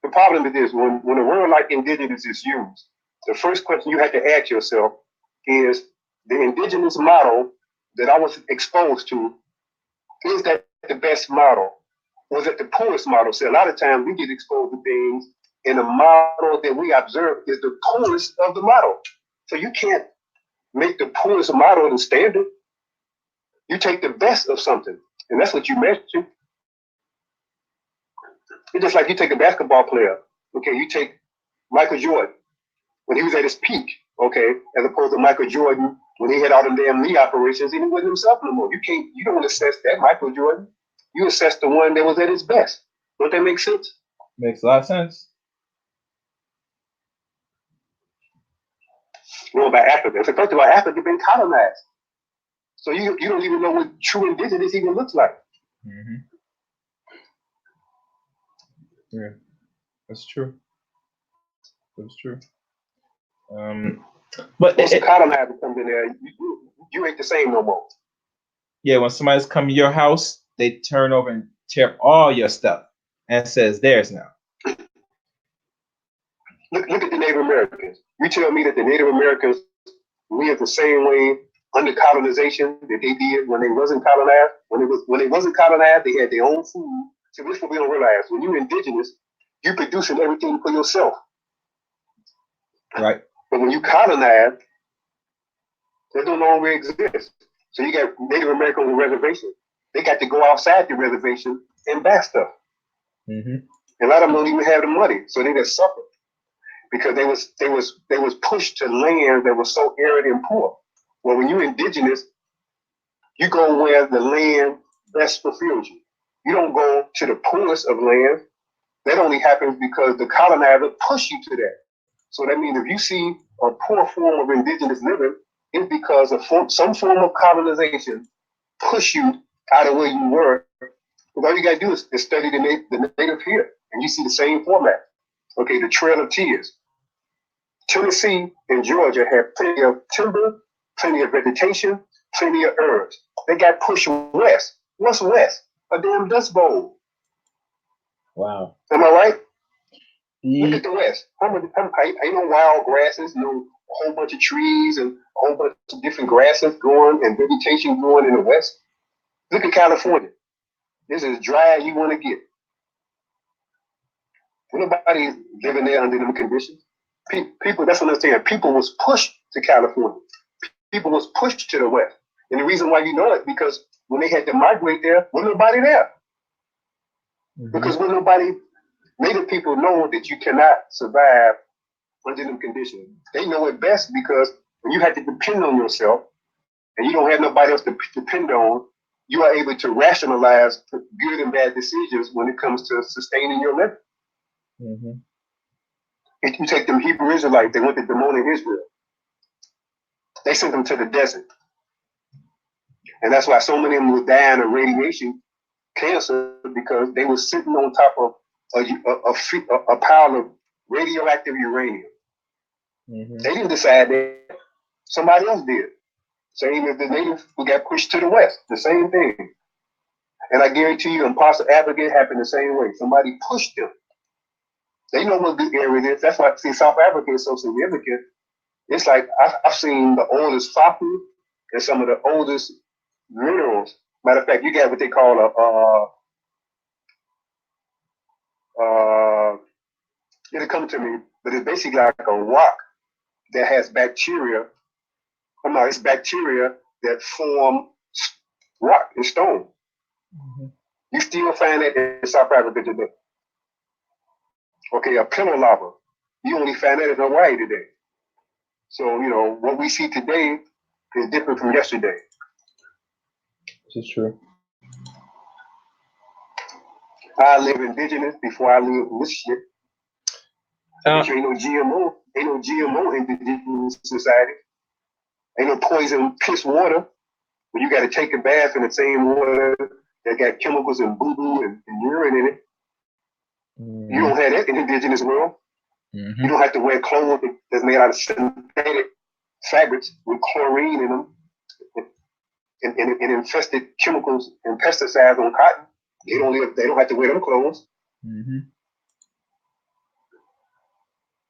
the problem is this, when a word like indigenous is used, the first question you have to ask yourself is, the indigenous model that I was exposed to, is that the best model? Was it the poorest model? See, a lot of times we get exposed to things, and the model that we observe is the poorest of the model. So you can't make the poorest model the standard. You take the best of something, and that's what you measure. It's just like you take a basketball player. Okay, you take Michael Jordan when he was at his peak. Okay, as opposed to Michael Jordan when he had all them damn knee operations and he wasn't himself no more. You don't assess that Michael Jordan. You assess the one that was at his best. Don't that make sense? Makes a lot of sense. Going by Africa. So first of all, Africa been colonized. So you don't even know what true indigenous even looks like. Mm-hmm. Yeah, that's true. That's true. But once a colonizer comes in there, you ain't the same no more. Yeah, when somebody's come to your house, they turn over and tear all your stuff and says theirs now. Look at the Native Americans. You tell me that the Native Americans lived the same way under colonization that they did when they wasn't colonized. When they wasn't colonized, they had their own food. See, this is what we don't realize. When you're indigenous, you're producing everything for yourself. Right. But when you colonize, they no longer exist. So you got Native Americans on the reservation. They got to go outside the reservation and buy stuff. Mm-hmm. And a lot of them don't even have the money, so they just suffer because they was pushed to land that was so arid and poor. Well, when you're indigenous, you go where the land best fulfills you. You don't go to the poorest of land. That only happens because the colonizer pushed you to that. So that means if you see a poor form of indigenous living, it's because of some form of colonization push you out of where you were. Because all you got to do is study the native here, and you see the same format. Okay, the Trail of Tears. Tennessee and Georgia have plenty of timber, plenty of vegetation, plenty of herbs. They got pushed west. What's west? A damn dust bowl. Wow. Am I right? Look at Ye- the West. Ain't no wild grasses, no a whole bunch of trees and a whole bunch of different grasses growing and vegetation growing in the West. Look at California. This is dry as you want to get. Nobody living there under them conditions. People, that's what I'm saying. People was pushed to California. People was pushed to the West. And the reason why you know it, because when they had to migrate there, wasn't nobody there. mhm. Because when nobody, Native people know that you cannot survive under them conditions. They know it best because when you have to depend on yourself and you don't have nobody else to depend on, you are able to rationalize good and bad decisions when it comes to sustaining your living. Mhm. If you take them Hebrew Israelites, they went to demonic Israel. They sent them to the desert. And that's why so many of them were dying of radiation cancer because they were sitting on top of a pile of radioactive uranium. Mhm. They didn't decide that. Somebody else did. Same as the natives who got pushed to the west. The same thing. And I guarantee you, Imposter Africa happened the same way. Somebody pushed them. They know what good area it is. That's why I see South Africa is so significant. It's like I've seen the oldest faku and some of the oldest minerals. Matter of fact, you got what they call it'll come to me, but it's basically like a rock that has bacteria. Oh no, it's bacteria that form rock and stone. Mhm. You still find that in South Africa today. Okay, a pillow lava. You only find that in Hawaii today. So, what we see today is different from yesterday. This is true. I live indigenous before I live in this shit. Uh, But you ain't no GMO. Ain't no GMO in indigenous society. Ain't no poison piss water. When you got to take a bath in the same water that got chemicals and boo boo and urine in it. You mhm. don't have that in the indigenous world. You Mhm. don't have to wear clothes that's made out of synthetic fabrics with chlorine in them and infested chemicals and pesticides on cotton. They don't live. They don't have to wear them clothes. Mhm.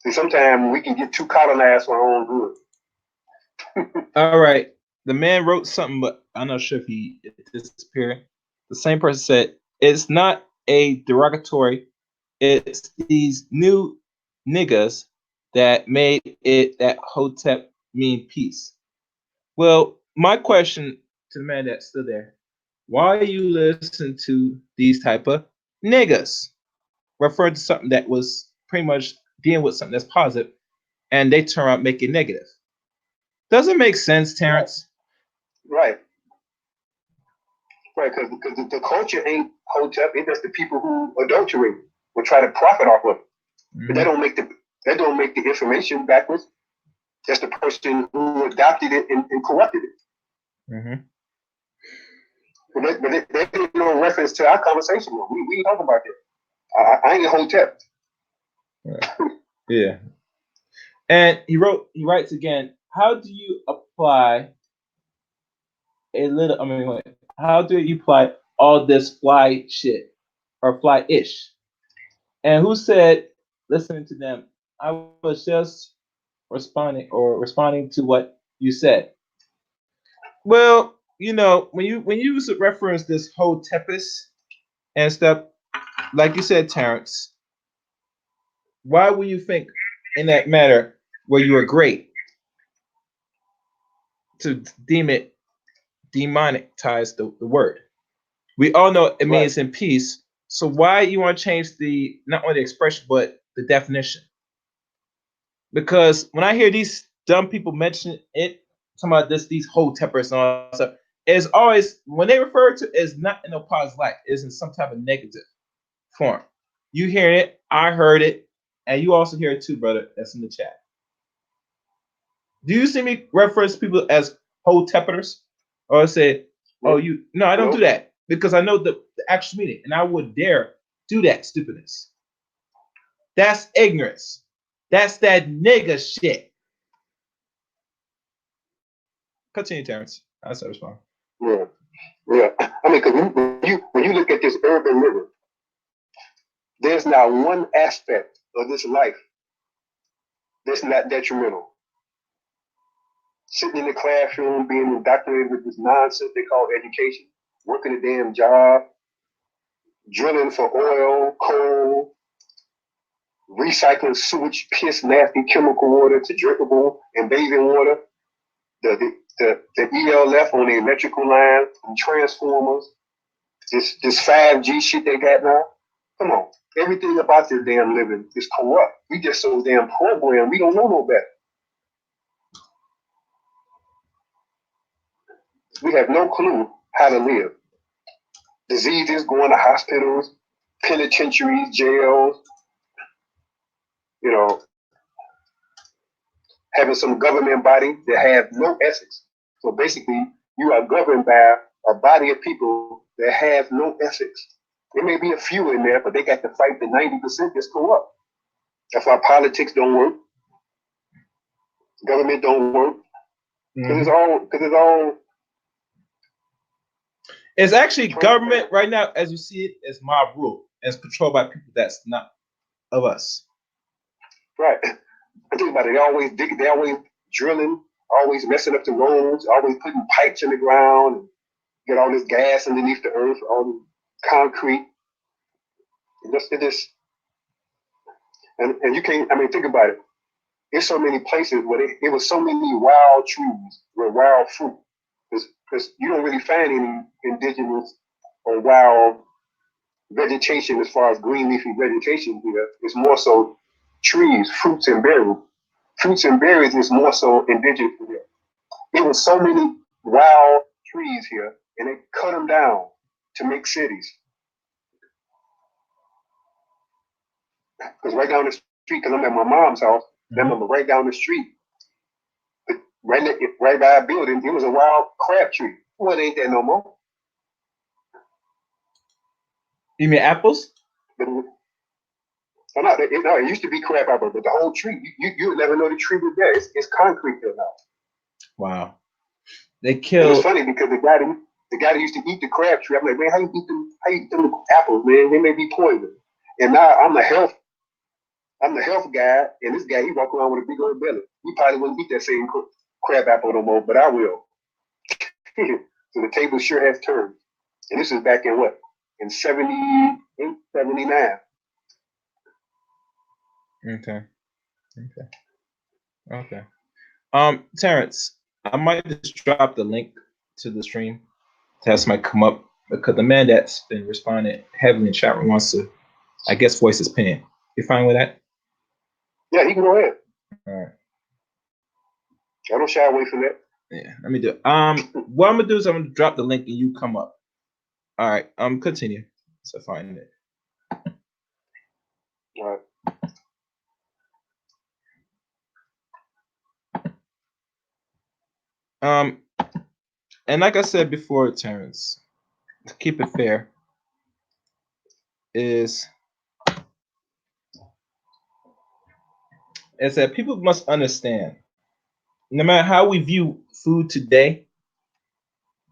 And sometimes we can get too colonized for our own good. All right. The man wrote something, but I'm not sure if he disappeared. The same person said it's not a derogatory. It's these new niggas that made it that Hotep mean peace. Well, my question to the man that's still there: why you listen to these type of niggas referring to something that was pretty much dealing with something that's positive, and they turn out make it negative? Doesn't make sense, Right, Terrence. right, right. Because the culture ain't hotep. It's just the people who adulterate or try to profit off of it. But Mm-hmm. that don't make the information backwards. That's the person who adopted it and corrupted it. Mm-hmm. But they did no reference to our conversation. We ain't talking about that. I ain't a hotep. Yeah. Yeah. And he writes again, how do you apply a little, I mean, wait, how do you apply all this fly shit or fly ish? And who said, listening to them, I was just responding to what you said. Well, when you reference this whole Tepis and stuff, like you said, Terrence, why would you think in that matter where you are great to deem it demonetize the word? We all know it Right. means in peace. So why you want to change the not only the expression but the definition? Because when I hear these dumb people mention it, talking about these whole tempers and all that stuff, it's always when they refer to it, it's not in a positive light, it's in some type of negative form. You hear it, I heard it, and you also hear it too, brother. That's in the chat. Do you see me reference people as whole tempers? Or say, oh, Nope. you no, I don't do Nope. that because I know the actual meaning, and I would dare do that stupidness. That's ignorance. That's that nigga shit. Continue, Terrence. That's the response. Yeah. Yeah. I mean, because when you look at this urban river, There's not one aspect of this life that's not detrimental. Sitting in the classroom, being indoctrinated with this nonsense they call education, working a damn job, drilling for oil, coal, recycling sewage, piss, nasty chemical water to drinkable and bathing water, the ELF on the electrical line, and transformers, this 5G shit they got now. Come on. Everything about this damn living is corrupt. We just so damn programmed, we don't know no better. We have no clue how to live. Diseases, going to hospitals, penitentiaries, jails, you know, having some government body that have no ethics. So basically, you are governed by a body of people that have no ethics. There may be a few in there, but they got to fight the 90% that's corrupt. That's why politics don't work. Government don't work. Because it's all. It's actually government right now, as you see it, is mob rule. And it's controlled by people that's not of us. Right. I think about it. They always dig. They always drilling. Always messing up the roads. Always putting pipes in the ground. And get all this gas underneath the earth. All the concrete. And you can't. I mean, think about it. There's so many places where there was so many wild trees with wild fruit. Because you don't really find any indigenous or wild vegetation as far as green leafy vegetation here. It's more so trees, fruits, and berries. Fruits and berries is more so indigenous here. There was so many wild trees here, and they cut them down to make cities. Because right down the street, because I'm at my mom's house, remember right down the street, right by a building, it was a wild crab tree. Well, it ain't there no more. You mean apples? But, it used to be crab apple, but the whole tree, you would never know the tree was there. It's concrete there now. Wow. They killed. It was funny because the guy that used to eat the crab tree, I'm like, man, how you eat them apples, man? They may be poison. And now I'm the health guy, and this guy, he walk around with a big old belly. He probably wouldn't eat that same crab apple no more, but I will. So the table sure has turned. And this is back in what? In 78, 79. Okay. Terrance, I might just drop the link to the stream to have somebody come up because the man that's been responding heavily in chat room wants to, I guess, voice his opinion. You fine with that? Yeah, he can go ahead. All right. I don't shy away from that. Yeah, let me do it. What I'm gonna do is I'm gonna drop the link and you come up. All right. Continue. So find it. All right. And like I said before, Terrance, to keep it fair, is that people must understand, no matter how we view food today,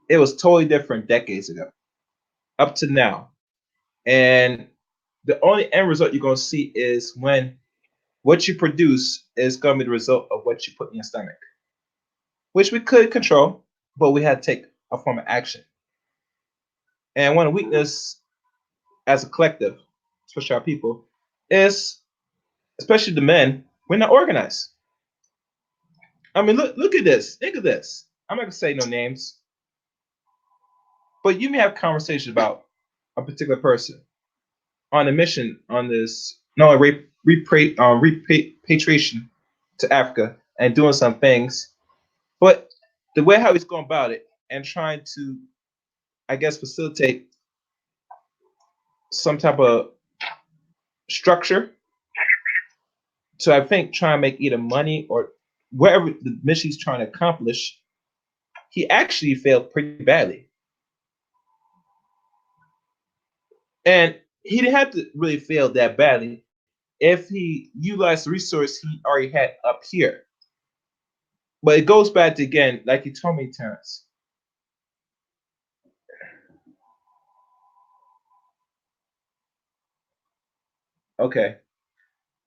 it was totally different decades ago, up to now. And the only end result you're going to see is when what you produce is going to be the result of what you put in your stomach, which we could control, but we had to take a form of action. And one weakness as a collective, especially our people, is, especially the men, we're not organized. I mean, look at this. Think of this. I'm not gonna say no names, but you may have conversation about a particular person on a mission on this repatriation to Africa and doing some things, but the way how he's going about it and trying to, I guess, facilitate some type of structure to, I think, try and make either money or whatever the mission he's trying to accomplish, he actually failed pretty badly. And he didn't have to really fail that badly if he utilized the resource he already had up here. But it goes back to, again, like you told me, Terrance. Okay.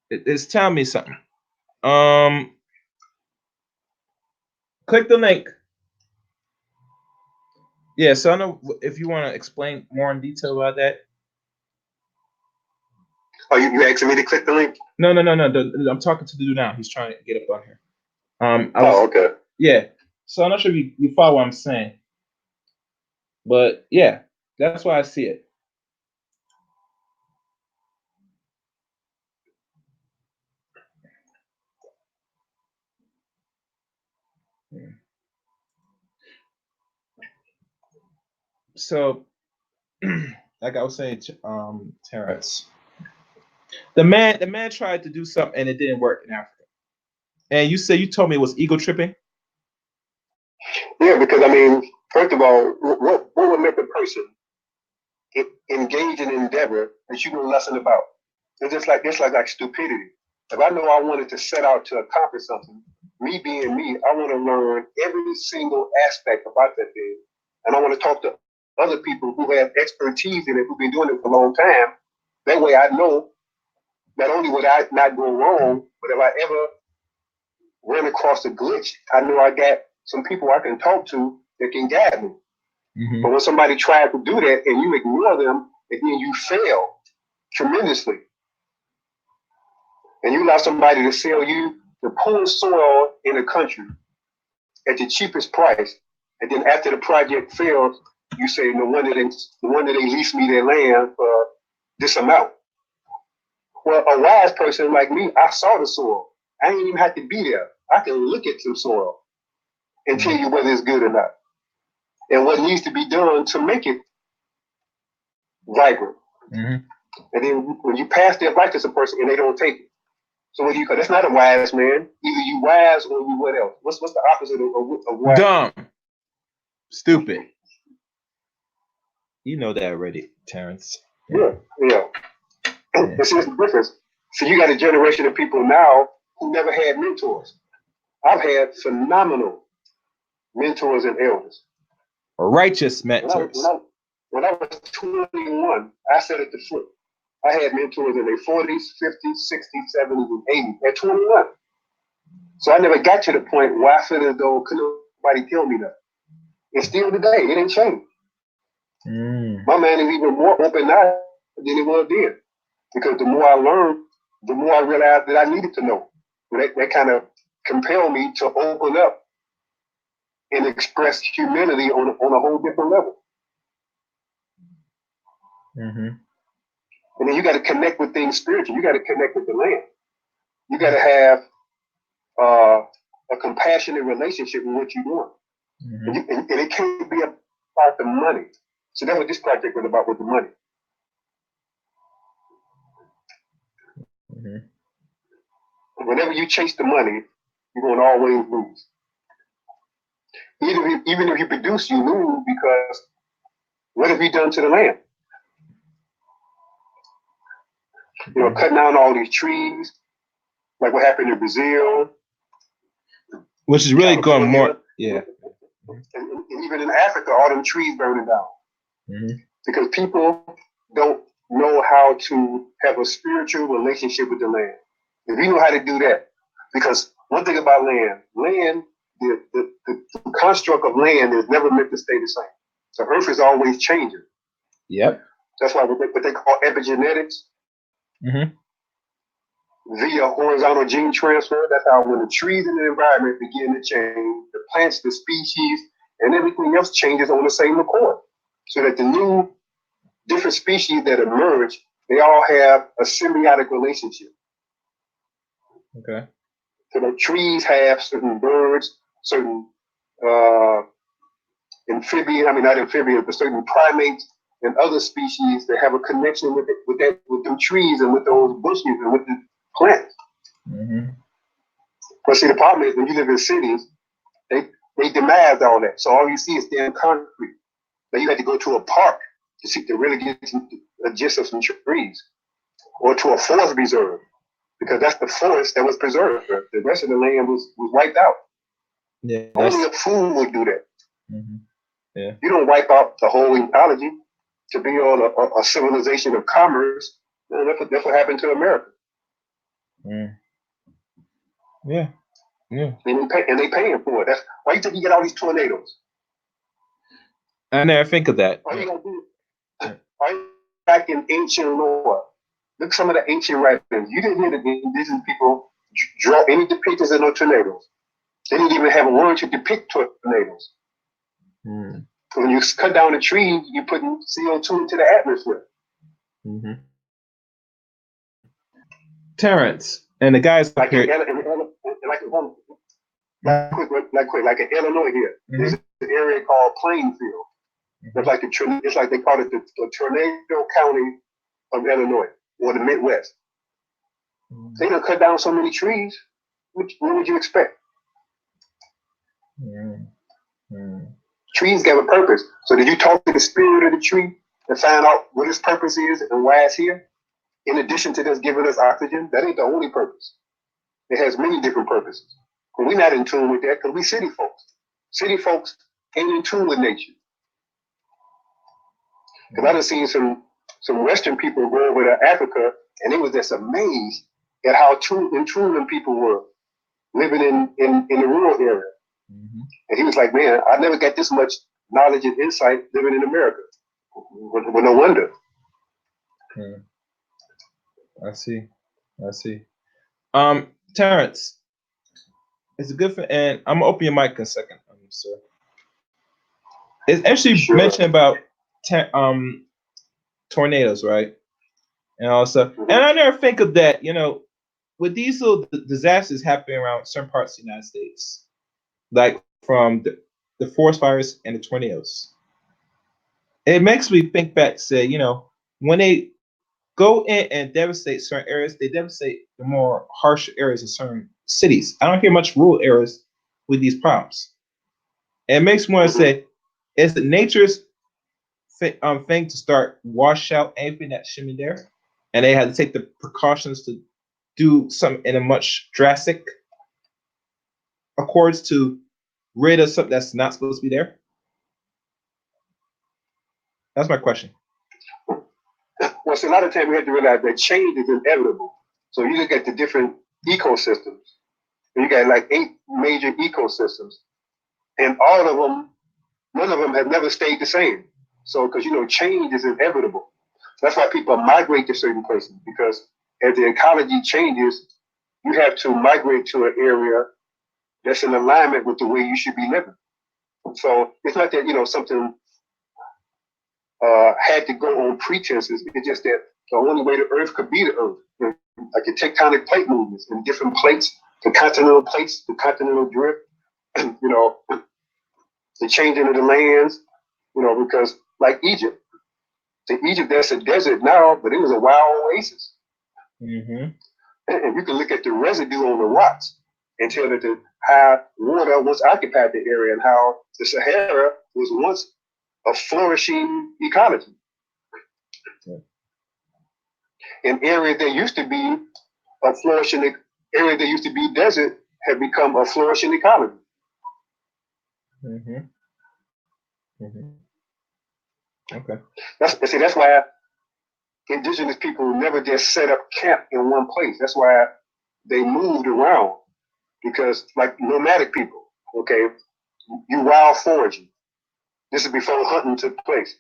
It's telling me something. Um, click the link. Yeah, so I know if you want to explain more in detail about that. Oh, you asking me to click the link? No. I'm talking to the dude now. He's trying to get up on here. I was Oh, okay. yeah. So I'm not sure if you follow what I'm saying, but yeah, that's why I see it. So, like I was saying, Terrence, the man tried to do something and it didn't work in Africa. And you told me it was ego tripping. Yeah, because I mean, first of all, what would make a person engage in an endeavor that you know nothing about? It's like stupidity. If I know I wanted to set out to accomplish something, me being me, I want to learn every single aspect about that thing, and I want to talk to other people who have expertise in it, who've been doing it for a long time. That way, I know not only would I not go wrong, but if I ever run across a glitch, I know I got some people I can talk to that can guide me. Mm-hmm. But when somebody tries to do that and you ignore them, and then you fail tremendously, and you allow somebody to sell you the poorest soil in the country at the cheapest price, and then after the project fails, you say no wonder they leased me their land for this amount. Well, a wise person like me, I saw the soil. I ain't even have to be there. I can look at the soil and tell you whether it's good or not, and what needs to be done to make it vibrant. Mm-hmm. And then when you pass the advice to some person and they don't take it, so what do you call? That's not a wise man. Either you wise or you what else? What's the opposite of wise? Dumb, stupid. You know that already, Terrence. Yeah, yeah. It's just the difference. So you got a generation of people now who never had mentors. I've had phenomenal mentors and elders. Righteous When I, mentors. when I, when I was 21, I said at the foot, I had mentors in their 40s, 50s, 60s, 70s, and 80s at 21. So I never got to the point where I feel as though couldn't nobody tell me that. And still today, it ain't changed. My man is even more open-eyed than it was then. Because the more I learned, the more I realized that I needed to know. That kind of compelled me to open up and express humility on a whole different level. Mm-hmm. And then you got to connect with things spiritual. You got to connect with the land. You got to have a compassionate relationship with what you're doing. Mm-hmm. And it can't be about the money. So that's what this project was about, with the money. Mm-hmm. Whenever you chase the money, you're going to always lose. Even if you produce, you lose, because what have you done to the land? You know, cutting down all these trees, like what happened in Brazil, Which is really going California, more, yeah. and even in Africa, all them trees burning down. Mm-hmm. Because people don't know how to have a spiritual relationship with the land. If you know how to do that, because one thing about land, the construct of land is never meant to stay the same. The earth is always changing. Yep. That's why what they call epigenetics, Mm-hmm. via horizontal gene transfer. That's how when the trees in the environment begin to change, the plants, the species, and everything else changes on the same accord. So that the new different species that emerge, they all have a symbiotic relationship. Okay. So the trees have certain birds, certain uh, amphibians, I mean not amphibians, but certain primates and other species that have a connection with them trees and with those bushes and with the plants. Mm-hmm. But see, the problem is when you live in cities, they they demise all that. So all you see is damn concrete. Now you had to go to a park to really get a gist of some trees, or to a forest reserve, because that's the forest that was preserved. The rest of the land was wiped out. Yeah. Only a fool would do that. Mm-hmm. Yeah. You don't wipe out the whole ecology to build a civilization of commerce. And that's what happened to America. Mm. Yeah. Yeah. And they paying for it. That's why you think you get all these tornadoes. I never think of that. All you Yeah. gotta do, all you back in ancient lore. Look some of the ancient writings. You didn't hear the indigenous people draw any depictions of no tornadoes. They didn't even have a word to depict tornadoes. Mm. When you cut down the trees, you put CO2 into the atmosphere. Mm-hmm. Terrance and the guys up Like here. like in Illinois here, there's an area called Plainfield. It's like it's like they call it the tornado county of Illinois or the Midwest. They don't cut down so many trees. What would you expect? Trees have a purpose. So did you talk to the spirit of the tree and find out what its purpose is and why it's here? In addition to just giving us oxygen, that ain't the only purpose. It has many different purposes. But we're not in tune with that because we city folks. City folks ain't in tune with nature. Because I done seen some Western people go over to Africa and they was just amazed at how in tune them people were living in the rural area. Mm-hmm. And he was like, man, I never got this much knowledge and insight living in America. Well, no wonder. I see. Terrance, it's a good for, and I'm gonna open your mic in a second, sir. It's actually mentioned about tornadoes, right? And all stuff. Mm-hmm. And I never think of that, with these little disasters happening around certain parts of the United States, like from the forest fires and the tornadoes. It makes me think back, say, when they go in and devastate certain areas, they devastate the more harsh areas in certain cities. I don't hear much rural areas with these problems. And it makes me want to say, is it nature's thing to start wash out anything that shouldn't be there? And they had to take the precautions to do something in a much drastic accords to rid of something that's not supposed to be there? That's my question. Well, so a lot of times we have to realize that change is inevitable. So you look at the different ecosystems, and you got like 8 major ecosystems, and all of them, none of them have never stayed the same. So, because change is inevitable. That's why people migrate to certain places, because as the ecology changes, you have to migrate to an area that's in alignment with the way you should be living. So it's not that something had to go on pretenses. It's just that the only way the Earth could be the Earth, like the tectonic plate movements in different plates, the continental plates, the continental drift, the changing of the lands, because like Egypt, that's a desert now, but it was a wild oasis. Mm-hmm. And you can look at the residue on the rocks and tell that the high water once occupied the area and how the Sahara was once a flourishing ecology. An area that used to be a flourishing area that used to be desert had become a flourishing ecology. Mm-hmm. Mm-hmm. Okay. That's why indigenous people never just set up camp in one place. That's why they moved around, because like nomadic people, okay, you wild foraging. This is before hunting took place.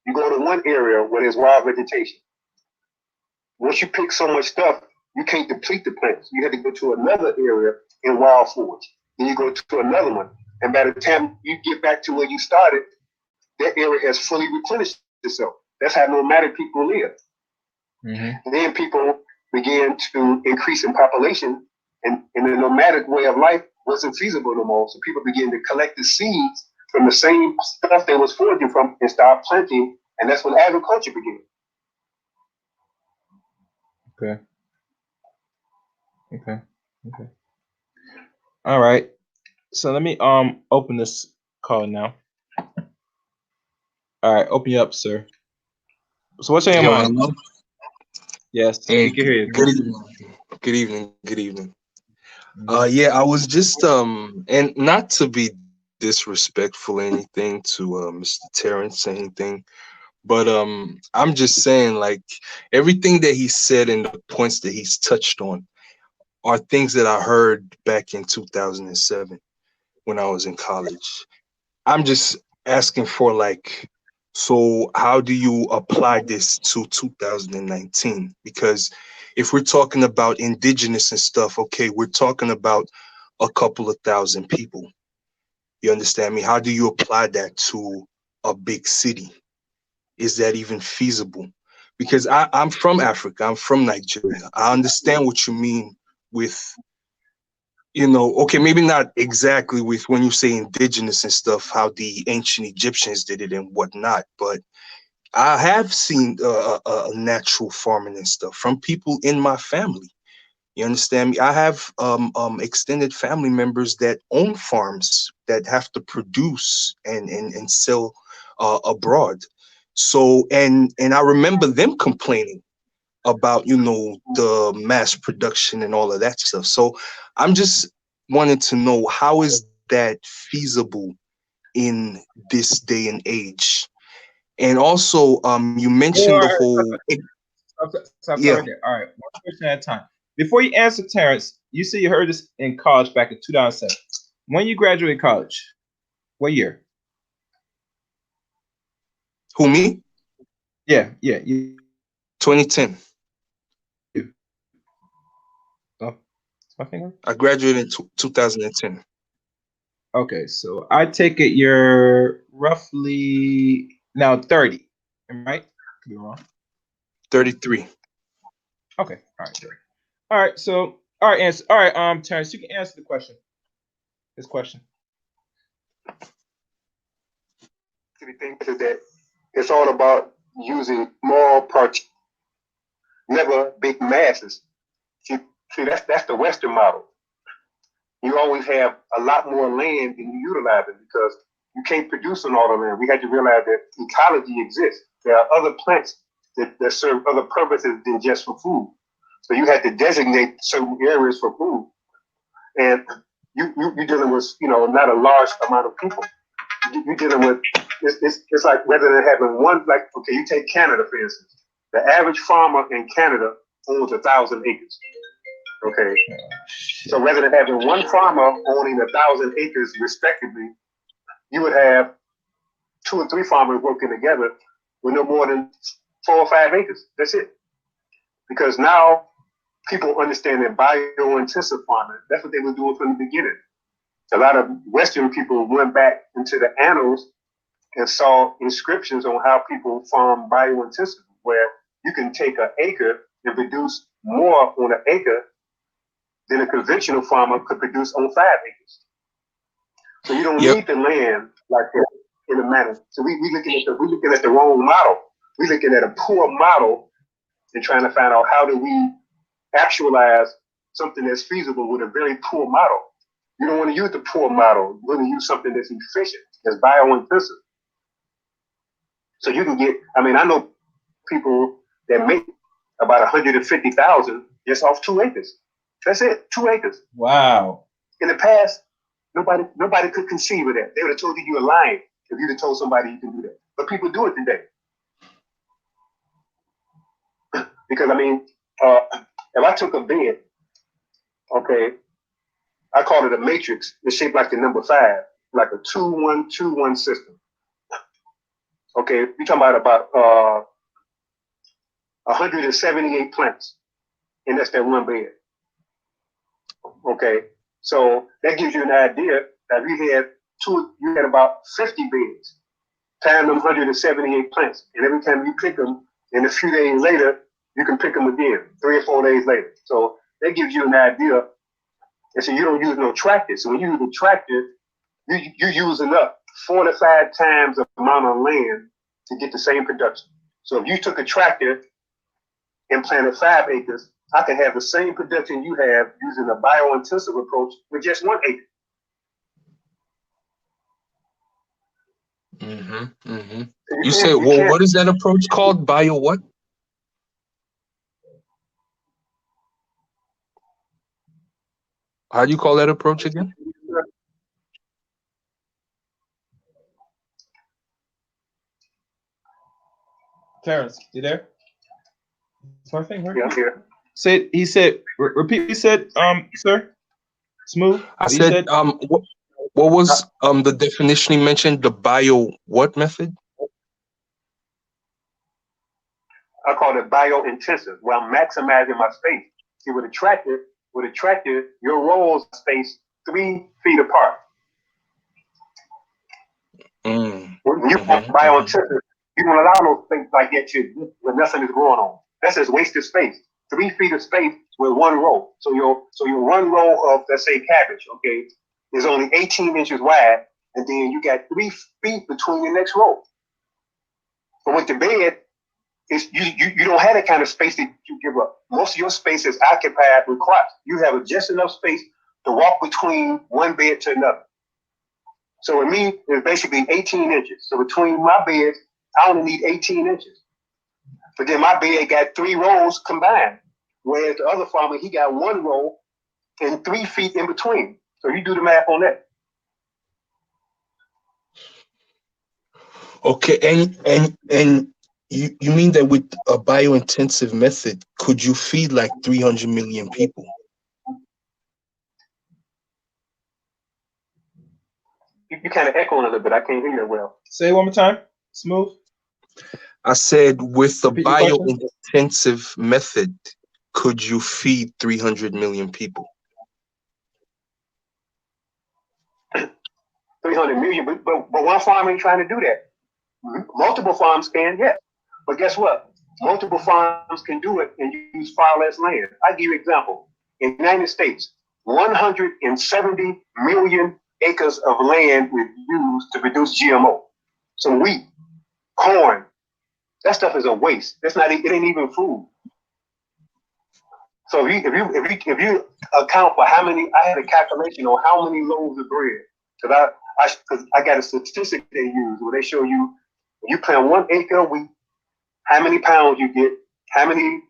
You go to one area where there's wild vegetation. Once you pick so much stuff, you can't deplete the plants. You have to go to another area and wild forage. Then you go to another one. And by the time you get back to where you started, that area has fully replenished itself. That's how nomadic people live. Mm-hmm. And then people began to increase in population, and the nomadic way of life wasn't feasible no more. So people began to collect the seeds from the same stuff they was foraging from and start planting, and that's when agriculture began. Okay. All right. So let me open this call now. All right, open you up, sir. So what's on your mind? Hello? Yes, hey, we can hear you. Good evening. Yeah, I was just and not to be disrespectful or anything to Mr. Terrance or anything, But I'm just saying, like, everything that he said and the points that he's touched on are things that I heard back in 2007 when I was in college. I'm just asking for, like, so how do you apply this to 2019? Because if we're talking about indigenous and stuff, okay, we're talking about a couple of thousand people. You understand me? How do you apply that to a big city? Is that even feasible? Because I'm from Africa, I'm from Nigeria. I understand what you mean with, okay, maybe not exactly with when you say indigenous and stuff, how the ancient Egyptians did it and whatnot, but I have seen natural farming and stuff from people in my family. You understand me? I have extended family members that own farms that have to produce and sell abroad. So and I remember them complaining about the mass production and all of that stuff. So I'm just wanting to know, how is that feasible in this day and age? And also, you All mentioned the right, whole stop yeah. right there. All right, one question at a time. Before you answer, Terrence, you said you heard this in college back in 2007. When you graduated college, what year? Who, me? Yeah, yeah, you. 2010. Oh, it's my finger. I graduated in 2010. Okay, so I take it you're roughly now 30. Am I right? Could be wrong. 33. Okay, all right, 30. All right, so all right, answer. All right, Terrence, you can answer the question. This question. The thing is that it's all about using small parts, never big masses. See, that's the Western model. You always have a lot more land than you utilize it because you can't produce on all the land. We had to realize that ecology exists. There are other plants that serve other purposes than just for food. So you had to designate certain areas for food. And you're dealing with, not a large amount of people. You're dealing with, it's like rather than having one, like, okay, you take Canada, for instance. The average farmer in Canada owns 1,000 acres. Okay. So rather than having one farmer owning 1,000 acres respectively, you would have 2 or 3 farmers working together with no more than 4 or 5 acres. That's it. Because now people understand that bio-intensive farming, that's what they were doing from the beginning. A lot of Western people went back into the annals and saw inscriptions on how people farm bio-intensive, where you can take an acre and produce more on an acre than a conventional farmer could produce on 5 acres. So you don't Yep. need the land like that in a manner. So we looking at the wrong model. We're looking at a poor model and trying to find out how do we actualize something that's feasible with a very poor model. You don't want to use the poor model. You want to use something that's efficient, that's bio-intensive. So you can get, I know people that make about 150,000 just off 2 acres. That's it, 2 acres. Wow. In the past, nobody could conceive of that. They would have told you were lying if you'd have told somebody you can do that. But people do it today. Because if I took a bed, okay, I call it a matrix. It's shaped like the number 5, like a 2-1-2-1 system. Okay, you're talking about 178 plants, and that's that one bed. Okay, so that gives you an idea that you had about 50 beds, times them 178 plants, and every time you pick them, and a few days later, you can pick them again, 3 or 4 days later. So that gives you an idea. And so you don't use no tractor. So when you use a tractor, you're using up 4 to 5 times the amount of land to get the same production. So if you took a tractor and planted 5 acres, I can have the same production you have using a bio-intensive approach with just 1 acre. You said, well, what is that approach called? Bio what? How do you call that approach again? Terrence, you there? It's my thing, Yeah, right? I'm here. Say he said. Repeat. What you said, sir. Smooth. I You said, said what I, was the definition he mentioned? The bio what method? I call it bio-intensive, where I'm maximizing my space. See, with a tractor, your rolls space 3 feet apart. Mm. When you Mm-hmm, mm-hmm. bio-intensive, you don't allow those things like that shit when nothing is going on. That's just wasted space. 3 feet of space with one row. So your one row of, let's say, cabbage, okay, is only 18 inches wide, and then you got 3 feet between the next row. But with the bed, you don't have that kind of space that you give up. Most of your space is occupied with crops. You have just enough space to walk between one bed to another. So with me, it's basically 18 inches. So between my beds, I only need 18 inches. But then my bed got 3 rows combined. Whereas the other farmer, he got 1 row and 3 feet in between. So you do the math on that. Okay, and you mean that with a bio-intensive method, could you feed like 300 million people? You kind of echoing a little bit. I can't hear you well. say it one more time. Smooth. I said with a Repeat your question. bio-intensive method, could you feed 300 million people? 300 million, but one farm ain't trying to do that. Multiple farms can, yes. But guess what? Multiple farms can do it and use far less land. I give you an example. In the United States, 170 million acres of land was used to produce GMO. So wheat, corn, that stuff is a waste. That's not. It ain't even food. So if you account for how many, I had a calculation on how many loaves of bread. Cause I got a statistic they use where they show you when you plant 1 acre of wheat, how many pounds you get, how many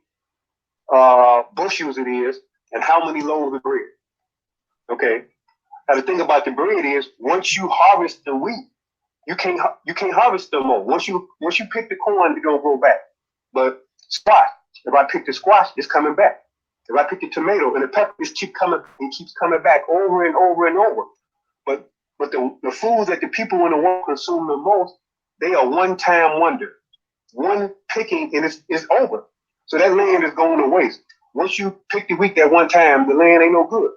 bushels it is, and how many loaves of bread. Okay. Now the thing about the bread is once you harvest the wheat, you can't harvest no more. Once you pick the corn, it don't grow back. But squash, if I pick the squash, it's coming back. If I pick the tomato and the pepper, it keeps coming back over and over and over. But the foods that the people in the world consume the most, they are one time wonder. One picking and it's over. So that land is going to waste. Once you pick the wheat that one time, the land ain't no good.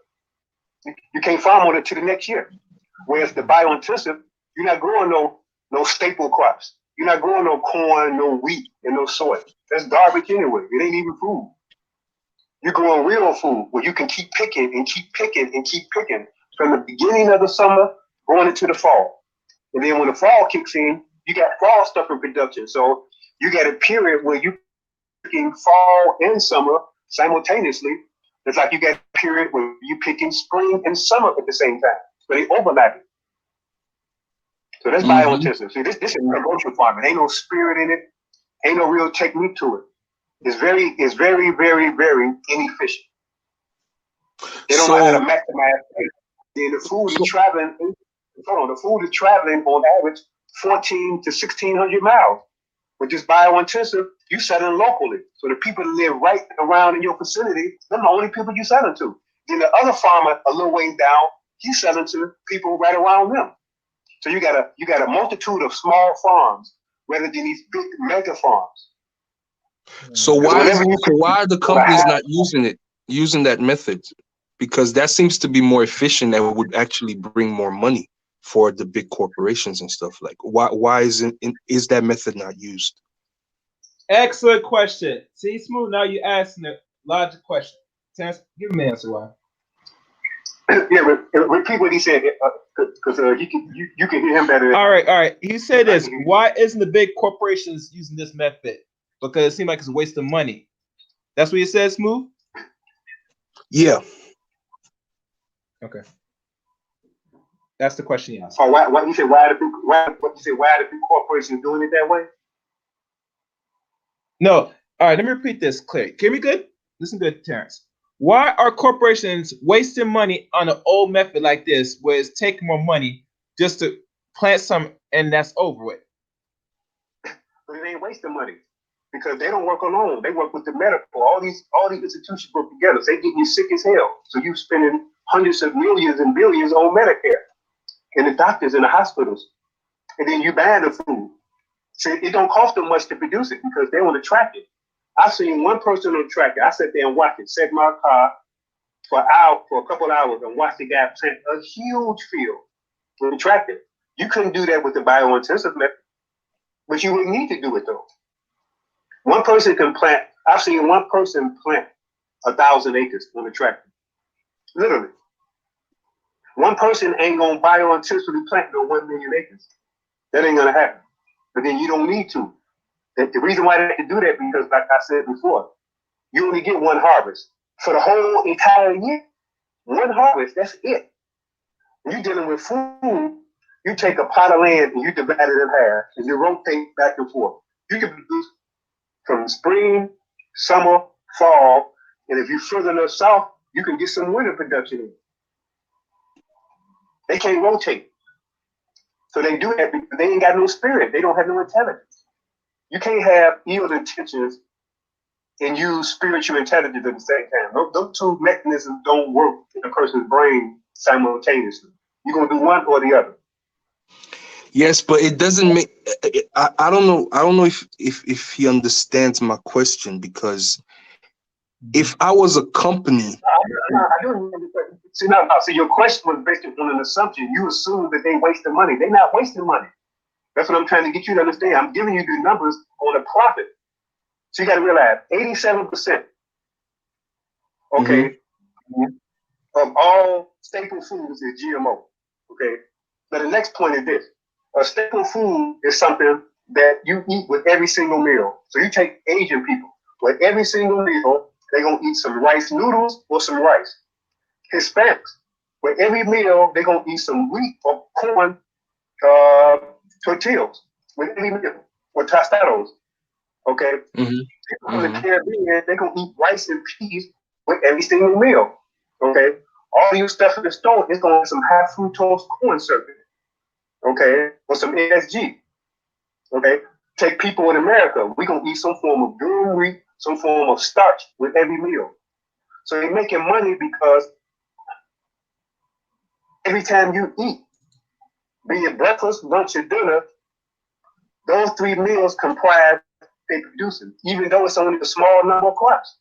You can't farm on it to the next year. Whereas the bio-intensive, you're not growing no staple crops. You're not growing no corn, no wheat, and no soy. That's garbage anyway. It ain't even food. You're growing real food where you can keep picking and keep picking and keep picking from the beginning of the summer going into the fall. And then when the fall kicks in, you got fall stuff in production. So you got a period where you're picking fall and summer simultaneously. It's like you got a period where you're picking spring and summer at the same time. So they overlap it. So that's Mm-hmm. bio-intensive. See, this is commercial farming. Ain't no spirit in it. Ain't no real technique to it. It's very, very, very inefficient. They don't know how to So, maximize it. Then the food is so traveling. Hold on, the food is traveling on average 14 to 1,600 miles. With this bio-intensive, you selling locally. So the people that live right around in your vicinity, they're the only people you selling to. Then the other farmer a little way down, he's selling to people right around them. So you got a multitude of small farms rather than these big mega farms. So Because why whenever you so why are the on a companies high, not using that method? Because that seems to be more efficient and would actually bring more money for the big corporations and stuff. Like why is that method not used? Excellent question. See, Smooth, now you asking a logic question. Terrence, give me an answer why. yeah, repeat what he said, because you can hear him better. All right, all right. He said I this. can hear you. Why isn't the big corporations using this method? Because it seems like it's a waste of money. That's what he said, Smooth? Yeah. Okay. That's the question he asked. Oh, why you said why the big corporations doing it that way? No. All right, let me repeat this clear. Hear me good? Listen good, Terrence. Why are corporations wasting money on an old method like this where it's taking more money just to plant some and that's over with? But it ain't wasting money. because they don't work alone. They work with the medical. All these institutions work together. So they get you sick as hell. So you spending hundreds of millions and billions on Medicare and the doctors in the hospitals, and then you ban the food. So it don't cost them much to produce it because they want to track it. I've seen one person on the tracker. I sat there and watched it, set my car for a couple of hours and watched the guy plant a huge field with a tractor. You couldn't do that with the biointensive method, but you would need to do it though. One person can plant. I've seen one person plant 1,000 acres on a tractor. Literally. One person ain't gonna biointensively plant no 1 million acres. That ain't gonna happen. But then you don't need to. The reason why they can do that because, like I said before, you only get one harvest for the whole entire year. One harvest, that's it. When you're dealing with food, you take a pot of land and you divide it in half and you rotate back and forth. You can produce from spring, summer, fall, and if you further enough south, you can get some winter production in. They can't rotate. So they do that because they ain't got no spirit. They don't have no intelligence. You can't have evil intentions and use spiritual intelligence at the same time. Those two mechanisms don't work in a person's brain simultaneously. You're gonna do one or the other. Yes, but it doesn't make. I don't know. I don't know if he understands my question, because if I was a company, I do. See, no. See, your question was based on an assumption. You assume that they wasting money. They're not wasting money. That's what I'm trying to get you to understand. I'm giving you the numbers on the profit. So you got to realize 87%, okay, of all staple foods is GMO. Okay. Now the next point is this: a staple food is something that you eat with every single meal. So you take Asian people, with every single meal, they're gonna eat some rice noodles or some rice. Hispanics, with every meal, they're gonna eat some wheat or corn tortillas with every meal, or tostados. Okay. From the Caribbean, they're gonna eat rice and peas with every single meal. Okay. All you stuff in the store is gonna have some high fructose corn syrup. Okay, or some NSG. Okay, take people in America, we're gonna eat some form of durum wheat, some form of starch with every meal. So they're making money because every time you eat, be it breakfast, lunch, or dinner, those three meals comprise they producing, even though it's only a small number of crops.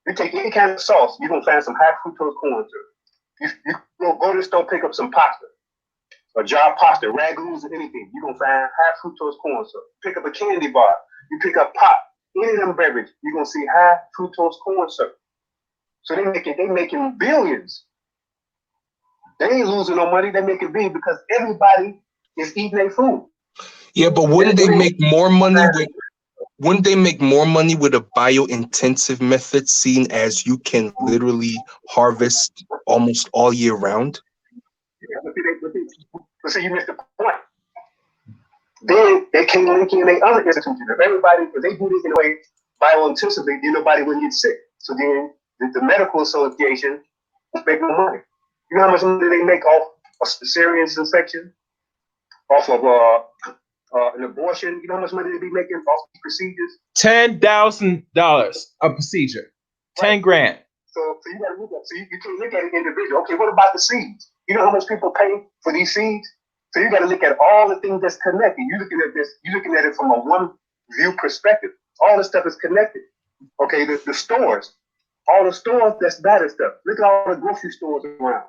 You take any kind of sauce, you're gonna find some high fructose corn syrup. You go to the store, pick up some pasta, a jar of pasta, ragouts, or anything. You're gonna find high fructose corn syrup. Pick up a candy bar, you pick up pop, any of them beverages, you're gonna see high fructose corn syrup. So they making billions. They ain't losing no money, they making billions because everybody is eating their food. Yeah, but wouldn't they make more money with a bio-intensive method, seen as you can literally harvest almost all year round? Yeah, but see, you missed the point. Then they can't link in their other institutions. If they do this in a way bio-intensively, then nobody would get sick. So then the medical association is making money. You know how much money they make off a cesarean section, off of an abortion? You know how much money they be making off these procedures? $10,000 a procedure. 10 grand. So you got to look at. So you can look at it individual. Okay, what about the seeds? You know how much people pay for these seeds? So you got to look at all the things that's connected. You're looking at this. You're looking at it from a one view perspective. All this stuff is connected. Okay, the stores, all the stores that's bad stuff. Look at all the grocery stores around,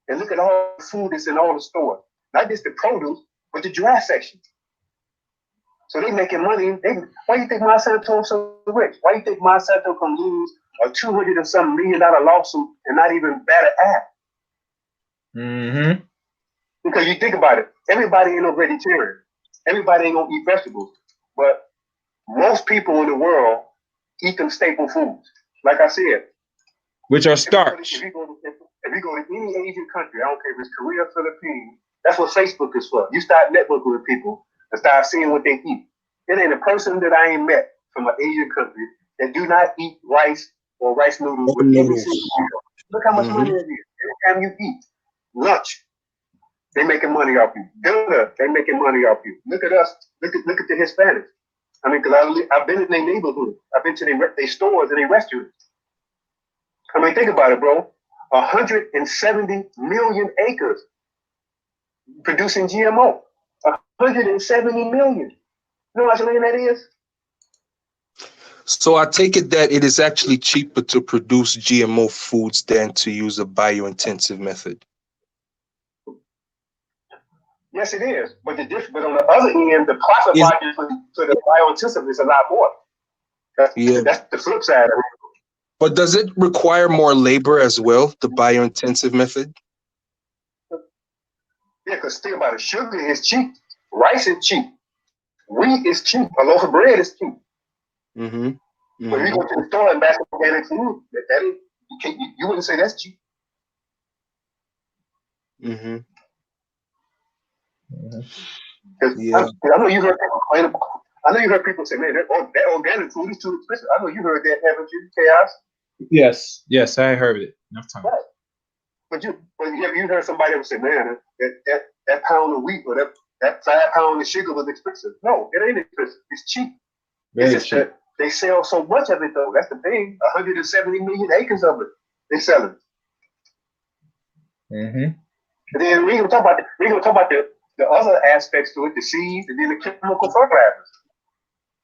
and look at all the food that's in all the stores. Not just the produce, but the dry section. So they making money. Why do you think Monsanto is so rich? Why do you think Monsanto can lose a $200 and some $1 million lawsuit and not even bat an eye? Because you think about it, everybody ain't no vegetarian. Everybody ain't gonna eat vegetables. But most people in the world eat them staple foods. Like I said, which are starch. If you go to any Asian country, I don't care if it's Korea, Philippines, that's what Facebook is for. You start networking with people and start seeing what they eat. It ain't a person that I ain't met from an Asian country that do not eat rice or rice noodles with every single meal. Look how much money it is. Every time you eat lunch, they making money off you. Dinner, they making money off you. Look at us Look at the Hispanics. I mean, because I've been in their neighborhood. I've been to their stores and their restaurants. I mean, think about it, bro. 170 million acres producing GMO. 170 million. You know how much land that is? So I take it that it is actually cheaper to produce GMO foods than to use a biointensive method. Yes, it is. But but on the other end, the profit margin for the biointensive is a lot more. That's the flip side of it. But does it require more labor as well, the biointensive method? Yeah, because think about it, sugar is cheap, rice is cheap, wheat is cheap, a loaf of bread is cheap. Mm-hmm. When you go to the store and buy organic food, you wouldn't say that's cheap. Mm-hmm. Yeah. I know you heard people complain. I know you heard people say, "Man, that organic food is too expensive." I know you heard that, haven't you, Chaos? Yes, I heard it enough time. Right. But have you heard somebody ever say, "Man, that pound of wheat or that 5 pounds of sugar was expensive"? No, it ain't expensive. It's cheap. Very it's just cheap. that they sell so much of it, though. That's the thing. 170 million acres of it they selling. Mm-hmm. And then we're gonna talk about the other aspects to it, the seeds, and then the chemical fertilizers.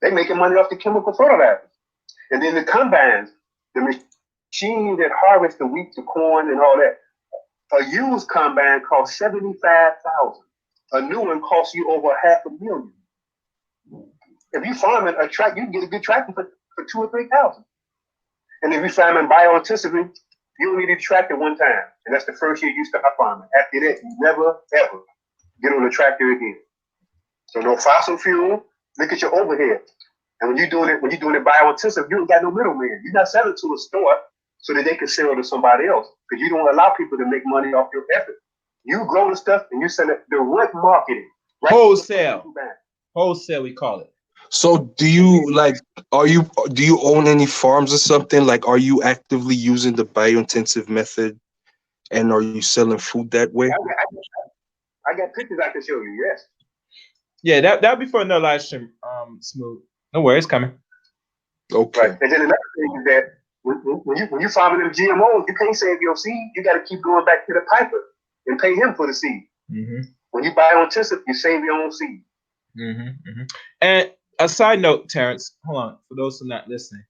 They making money off the chemical fertilizers, and then the combines, the machine that harvests the wheat, the corn, and all that. A used combine costs $75,000. A new one costs you over $500,000. If you farming a track, you can get a good tractor for $2,000 or $3,000. And if you farming biointensively, you only need a tractor one time, and that's the first year you start farming. After that, you never ever get on a tractor again. So no fossil fuel. Look at your overhead. And when you're doing it biointensive, you ain't got no middleman. You're not selling to a store so that they can sell to somebody else, because you don't allow people to make money off your effort. You grow the stuff and you sell it direct marketing. Right? Wholesale, we call it. So do you own any farms or something? Like, are you actively using the biointensive method, and are you selling food that way? I got pictures I can show you. Yes. Yeah, that'll be for another live stream. Smooth. No worries, coming. Okay. Right. And then another thing is that when you farming them GMOs, you can't save your seed. You got to keep going back to the piper and pay him for the seed. Mm-hmm. When you biointensive, you save your own seed. Mm-hmm. Mm-hmm. And a side note, Terrance, hold on, for those who are not listening,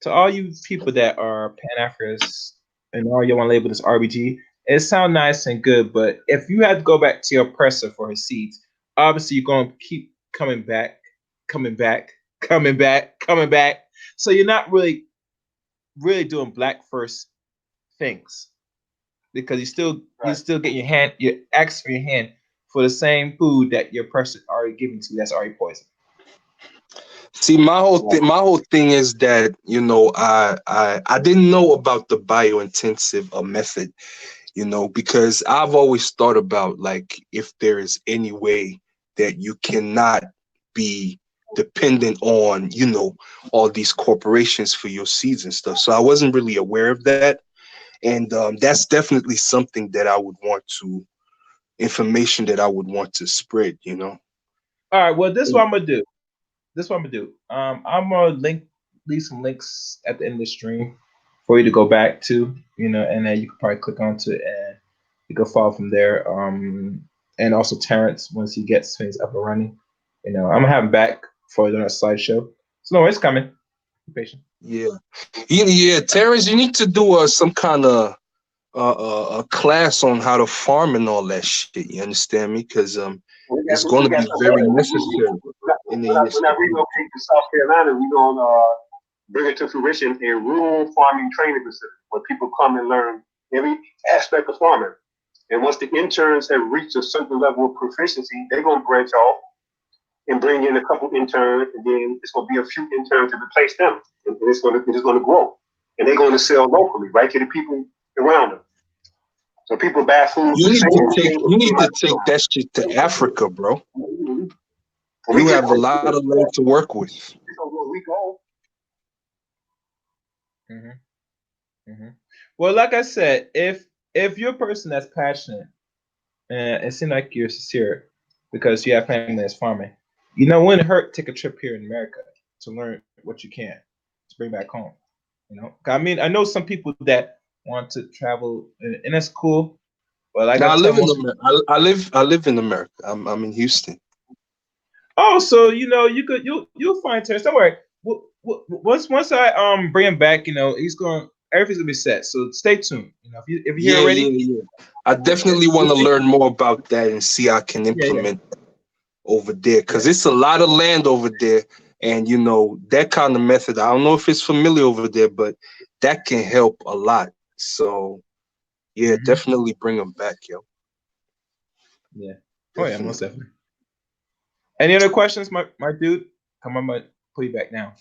to all you people that are Pan-Africanists and all you want to label this RBG, it sounds nice and good, but if you had to go back to your oppressor for his seeds, obviously you're going to keep coming back. So you're not really doing black first things, because you still get your axe for your hand for the same food that your person already giving to you that's already poisoned. See, my whole thing is that, I didn't know about the biointensive method, because I've always thought about, like, if there is any way that you cannot be dependent on, all these corporations for your seeds and stuff. So I wasn't really aware of that. And that's definitely something that information that I would want to spread, All right, well, this is what I'm going to do. I'm gonna leave some links at the end of the stream for you to go back to, and then you can probably click onto it and you can follow from there. And also Terrance, once he gets things up and running, I'm gonna have him back for the next slideshow. So no, it's coming. Be patient. Yeah, Terrance, you need to do some kind of a class on how to farm and all that shit. You understand me? Because it's going to be very necessary. When I relocate to South Carolina, we're going to bring it to fruition a rural farming training facility where people come and learn every aspect of farming. And once the interns have reached a certain level of proficiency, they're going to branch off and bring in a couple interns, and then it's going to be a few interns to replace them. And it's going to grow. And they're going to sell locally, right to the people around them. So people buy food. You need to take that shit to Africa, bro. Mm-hmm. You have a lot of land to work with. We go. Mm-hmm. Well, like I said, if you're a person that's passionate, and it seems like you're sincere because you have family that's farming, You know, wouldn't hurt take a trip here in America to learn what you can to bring back home. You know, 'cause I mean, I know some people that want to travel, and that's cool. But like I Now I tell live in most, America. I live in America. I'm in Houston. oh, so you know, you'll find Terrence. Don't worry. Once I bring him back, you know, he's going. Everything's gonna be set. So stay tuned. You know, if you're here Yeah, already, yeah, yeah. I yeah, definitely want to learn more about that and see how I can yeah, implement over there yeah. because it's a lot of land over there, and that kind of method. I don't know if it's familiar over there, but that can help a lot. So yeah, Hmm. definitely bring them back, yo. Yeah. Oh yeah, most Definitely. definitely. Any other questions, my dude? Come on, I'm gonna put you back now.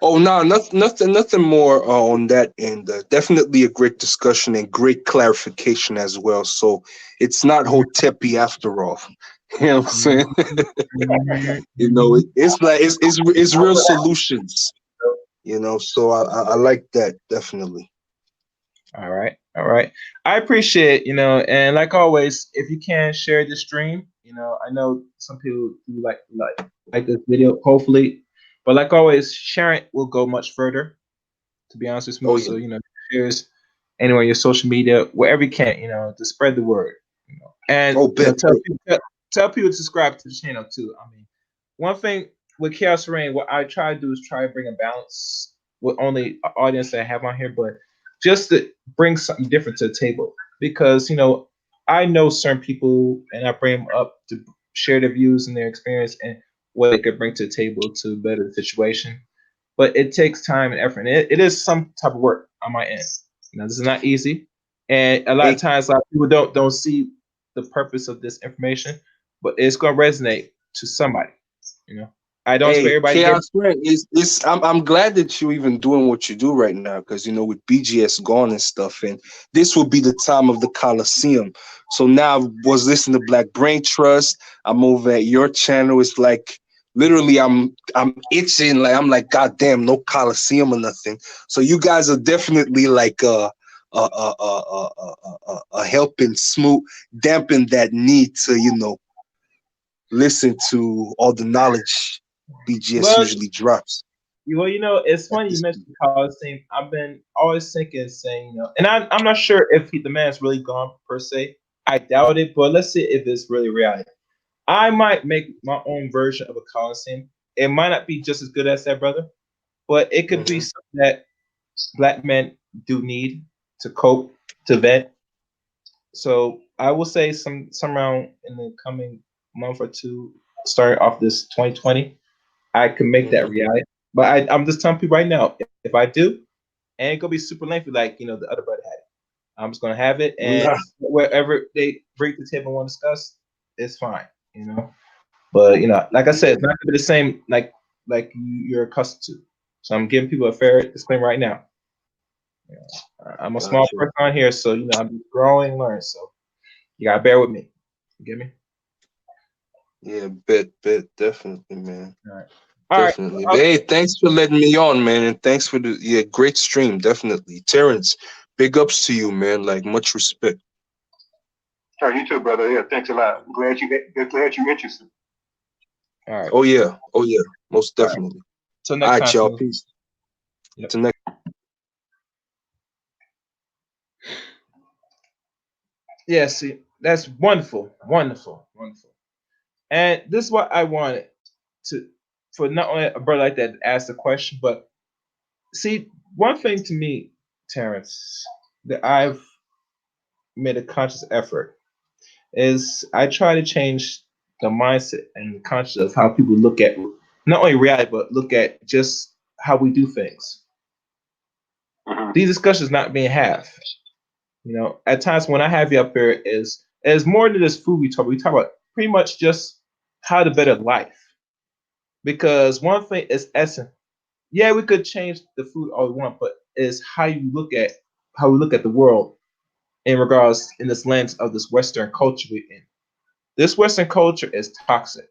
Oh no, nothing more on that end. Definitely a great discussion and great clarification as well. So it's not Mhm, Hotepi after all. You know what I'm saying? mhm, mhm, It's like it's real solutions. So I like that definitely. All right, all right. I appreciate, and like always, if you can share the stream, I know some people do like this video, hopefully, but like always, sharing will go much further. To be honest with Oh you, yeah. so shares anywhere your social media, wherever you can, to spread the word, and Oh bet. tell people to subscribe to the channel too. I mean, one thing with Chaos Rain, what I try to do is try to bring a balance with only audience that I have on here, but just to bring something different to the table. Because I know certain people, and I bring them up to share their views and their experience and what they could bring to the table to better the situation. But it takes time and effort. And it is some type of work on my end. This is not easy, and a lot of Hey, times, a lot of people don't see the purpose of this information, but it's gonna resonate to somebody. You know, I don't expect Hey, everybody to get. Chaos Friend is I'm glad that you're even doing what you do right now because with BGS gone and stuff, and this will be the time of the Coliseum. So now I was listening to Black Brain Trust. I'm over at your channel. It's like literally I'm itching, like I'm like, God damn, no Coliseum or nothing. So you guys are definitely like a helping smooth dampen that need to listen to all the knowledge BGS Well, usually drops it's at funny you this mentioned point. college team. I've been always thinking, saying, and I'm not sure if the man's really gone per se. I doubt it, but let's see if it's really reality. I might make my own version of a college team. It might not be just as good as that, brother, but it could be Hmm. something that black men do need to cope, to vent. So I will say some around in the coming month or two, starting off this 2020, I can make that Hmm. reality. But I'm just telling people right now, if I do, it ain't gonna be super lengthy like the other brother had it. I'm just gonna have it, and Nah, wherever they bring the table and want to discuss, it's fine. But like I said, yeah, it's not gonna be the same like you're accustomed to. So I'm giving people a fair disclaimer right now. You I'm a small gotcha. person on here, so I'm growing and learning. So you gotta bear with me. You get me? Yeah, bet, definitely, man. All right. All right. Definitely. But hey, thanks for letting me on, man, and thanks for the great stream, definitely. Terrence, big ups to you, man. Like much respect. Sure, you too, brother. Yeah, thanks a lot. Glad you interested. All right. Oh yeah, most All right. definitely. Till All next right, time, y'all. Smooth. Peace. Yep. Till next. Yeah. See, that's wonderful, wonderful, wonderful. And this is what I wanted to for not only a brother like that to ask the question, but see, one thing to me, Terrence, that I've made a conscious effort is I try to change the mindset and conscious of how people look at not only reality but look at just how we do things. Mm-hmm. These discussions not being had. At times when I have you up here is more than just food we talk. We talk about pretty much just how to better life. Because one thing is essence. Yeah, we could change the food all we want, but is how we look at the world in regards in this lens of this Western culture we're in. This Western culture is toxic.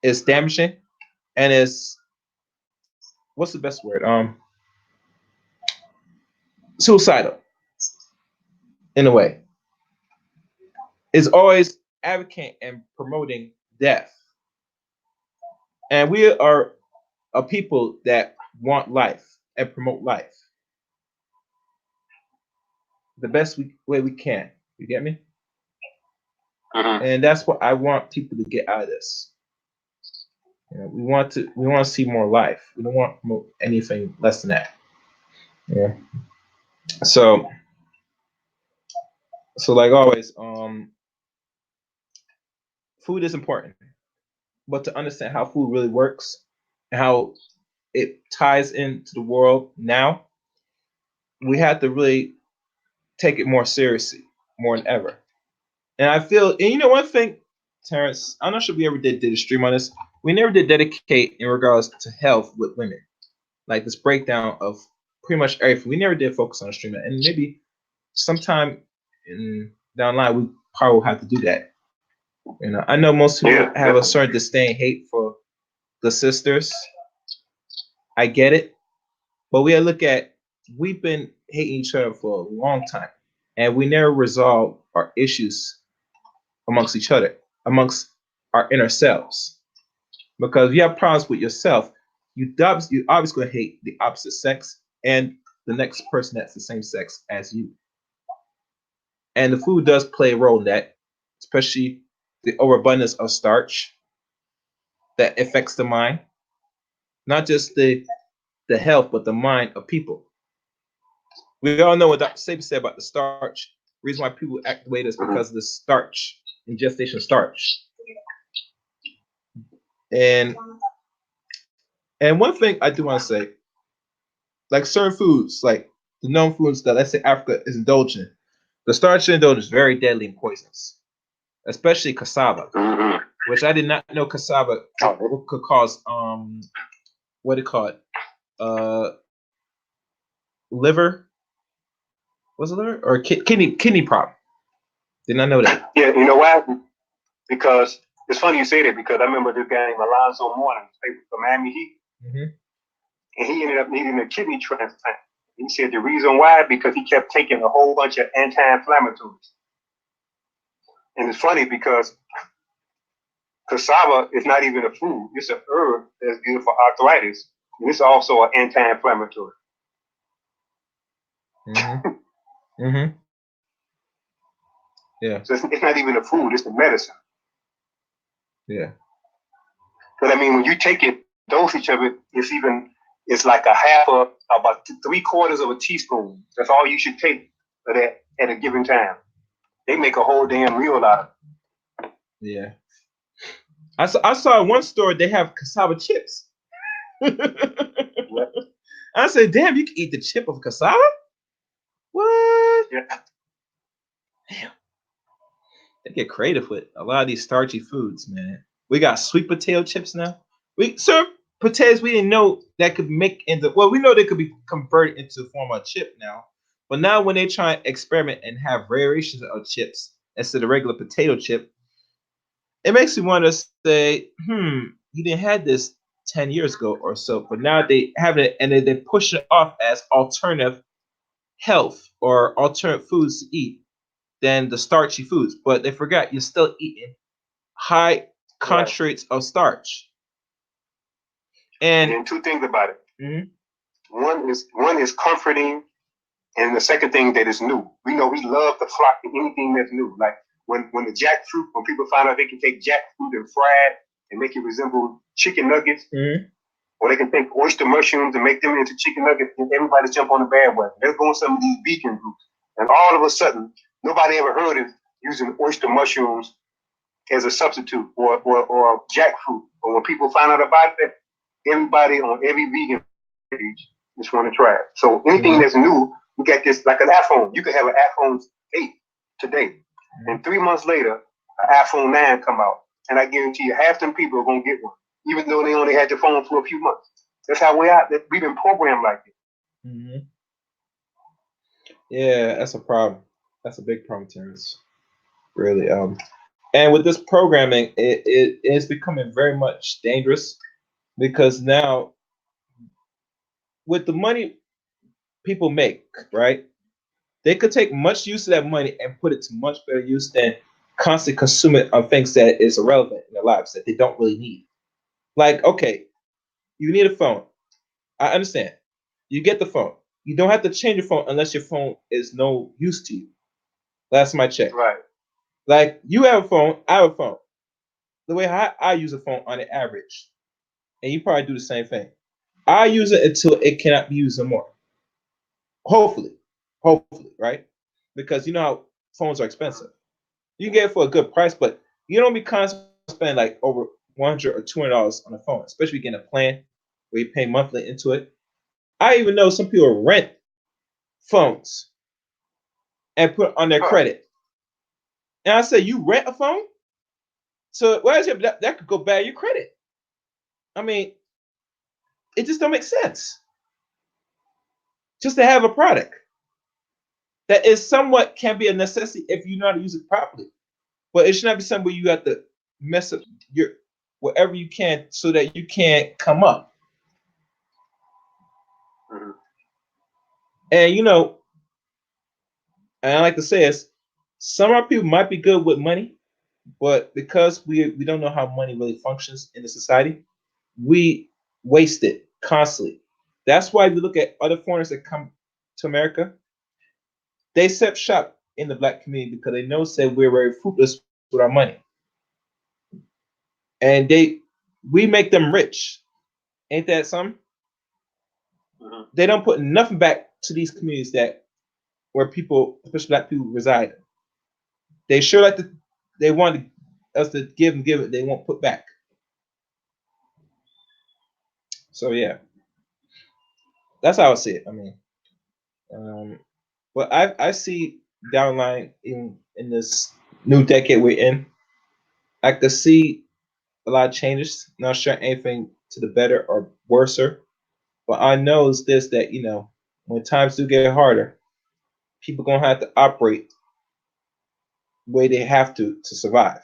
It's damaging, and it's what's the best word? Suicidal in a way. It's always advocating and promoting death. And we are a people that want life and promote life the best way we can. You get me? Mm-hmm. And that's what I want people to get out of this. We want to see more life. We don't want to promote anything less than that. Yeah. So like always, food is important, but to understand how food really works and how it ties into the world now, we have to really take it more seriously, more than ever. And I feel, and you know, one thing, Terrence, I'm not sure we ever did a stream on this. We never did dedicate in regards to health with women, like this breakdown of pretty much everything. We never did focus on a stream, and maybe sometime down the line we probably will have to do that. I know most people Yeah, have a definitely. certain disdain, hate for the sisters. I get it, but we gotta look at we've been hating each other for a long time, and we never resolve our issues amongst each other, amongst our inner selves. Because if you have problems with yourself, you obviously gonna hate the opposite sex and the next person that's the same sex as you. And the food does play a role in that, especially the overabundance of starch that affects the mind, not just the health, but the mind of people. We all know what Dr. Sabi said about the starch. The reason why people act the way it is Mm-hmm. because of the starch, ingestation starch. And one thing I do want to say, like certain foods, like the known foods that let's say Africa is indulgent, the starch in those is very deadly and poisonous, especially cassava, Mm-hmm. which I did not know cassava could cause what do you call it? Uh, liver, was it liver or kidney problem? Did not know that. Yeah, you know why? Because it's funny you say that because I remember this guy named Alonzo Mourning, played for Miami Heat, Hmm. and he ended up needing a kidney transplant. He said the reason why because he kept taking a whole bunch of anti-inflammatories. And it's funny because cassava is not even a food; it's a herb that's good for arthritis, and it's also an anti-inflammatory. Hmm. Hmm. Yeah. So it's not even a food; it's the medicine. Yeah. But I mean, when you take it, the dosage of it is it's like a half of about 3/4 of a teaspoon. That's all you should take for that at a given time. They make a whole damn meal out of Yeah. I saw in one store they have cassava chips. it. I said, damn, you can eat the chip of cassava? What? Yeah. Damn. They get creative with a lot of these starchy foods, man. We got sweet potato chips now. We serve potatoes we didn't know that could make into well, we know they could be converted into the form of a chip now. But now when they try and experiment and have variations of chips instead of regular potato chip, it makes me want to say, you didn't have this 10 years ago or so, but now they have it and they push it off as alternative health or alternate foods to eat than the starchy foods. But they forgot you're still eating high Right. concentrates of starch. And And then two things about it. mhm, One is comforting, and the second thing that is new. We know we love to flock to anything that's new. Like when the jackfruit, when people find out they can take jackfruit and fry it and make it resemble chicken nuggets, mhm, or they can take oyster mushrooms and make them into chicken nuggets, and everybody jump on the bandwagon. Let's go on some of these vegan groups. And all of a sudden, nobody ever heard of using oyster mushrooms as a substitute or jackfruit. But when people find out about that, everybody on every vegan page just want to try it. So anything mhm, that's new, you got this like an iPhone. You could have an iPhone 8 today, and 3 months later, an iPhone 9 come out, and I guarantee you, half them people are gonna get one, even though they only had the phone for a few months. That's how we are. We've been programmed like this. mhm. Yeah, that's a problem. That's a big problem, Terrence. Really. And with this programming, it is becoming very much dangerous because now with the money people make, right? They could take much use of that money and put it to much better use than constantly consuming on things that is irrelevant in their lives that they don't really need. Like, okay, you need a phone. I understand. You get the phone. You don't have to change your phone unless your phone is no use to you. Last time I checked. Right. Like, you have a phone, I have a phone. The way I use a phone on the average, and you probably do the same thing. I use it until it cannot be used no more. Hopefully, hopefully, right? Because you know how phones are expensive. You can get it for a good price, but you don't be constantly spending like over $100 or $200 on a phone, especially getting a plan where you pay monthly into it. I even know some people rent phones and put on their credit. And I say, you rent a phone? So where's your that could go bad your credit? I mean, it just don't make sense. Just to have a product that is somewhat can be a necessity if you know how to use it properly. But it should not be something where you have to mess up your whatever you can so that you can't come up. Mm-hmm. And you know, and I like to say is some of our people might be good with money, but because we don't know how money really functions in the society, we waste it constantly. That's why we look at other foreigners that come to America. They set shop in the black community because they know that we're very fruitless with our money, and we make them rich. Ain't that something? Mm-hmm. They don't put nothing back to these communities that where people, especially black people, reside. They sure like to. They want us to give and give it. They won't put back. So yeah, that's how I see it. I mean, um, but I see down the line in this new decade we're in, I could see a lot of changes. Not sure anything to the better or worser, but I know is this that when times do get harder, people gonna have to operate the way they have to survive.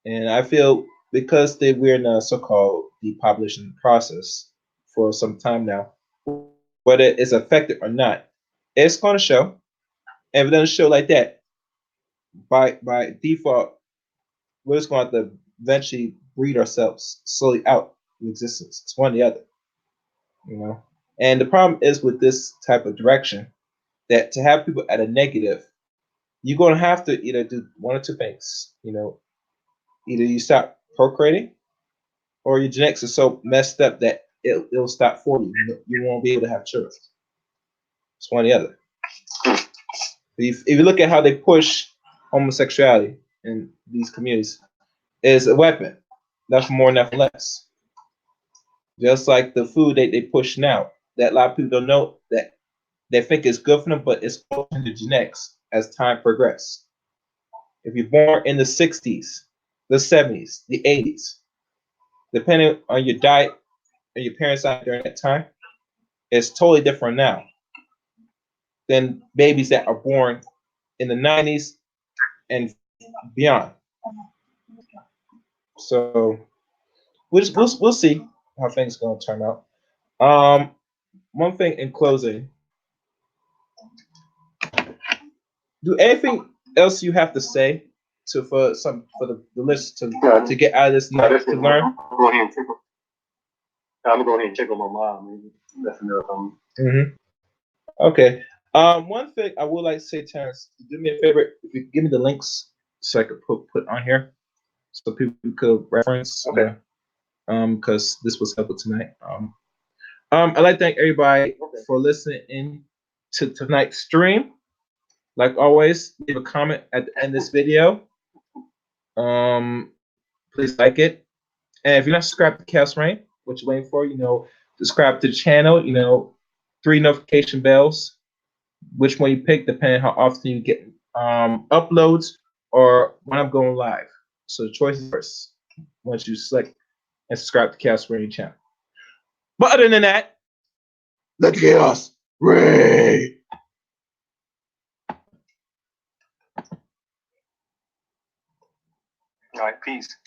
And I feel because we're in a so-called depopulation process for some time now, whether it's affected or not, it's going to show. And if it doesn't show like that, by default, we're just going to have to eventually breed ourselves slowly out of existence. It's one or the other. And the problem is with this type of direction that to have people at a negative, you're going to have to either do one or two things. Either you stop procreating or your genetics are so messed up that it'll stop for you. You won't be able to have children. It's one or the other. If you look at how they push homosexuality in these communities, it's a weapon. Nothing more, nothing less. Just like the food they push now, that a lot of people don't know that they think it's good for them, but it's altering the genetics as time progresses. If you're born in the 60s, the 70s, the 80s, depending on your diet and your parents' diet during that time, it's totally different now than babies that are born in the 90s and beyond. So we'll see how things going to turn out. One thing in closing, do anything else you have to say for the list to get out of this No, to learn? I'm gonna go ahead and tickle. I'm gonna go ahead and check on my mom. Maybe that's enough. Okay. One thing I would like to say, Terrance, do me a favor. If you give me the links so I could put on here, so people could reference. Okay. Because this was helpful tonight. I'd like to thank everybody for listening in to tonight's stream. Like always, leave a comment at the end of this video. Please like it. And if you're not subscribed to Chaos Rain, what you're waiting for, subscribe to the channel, 3 notification bells. Which one you pick, depending how often you get uploads or when I'm going live. So the choice is first once you select and subscribe to Chaos Rain channel. But other than that, let the chaos reign. All right, peace.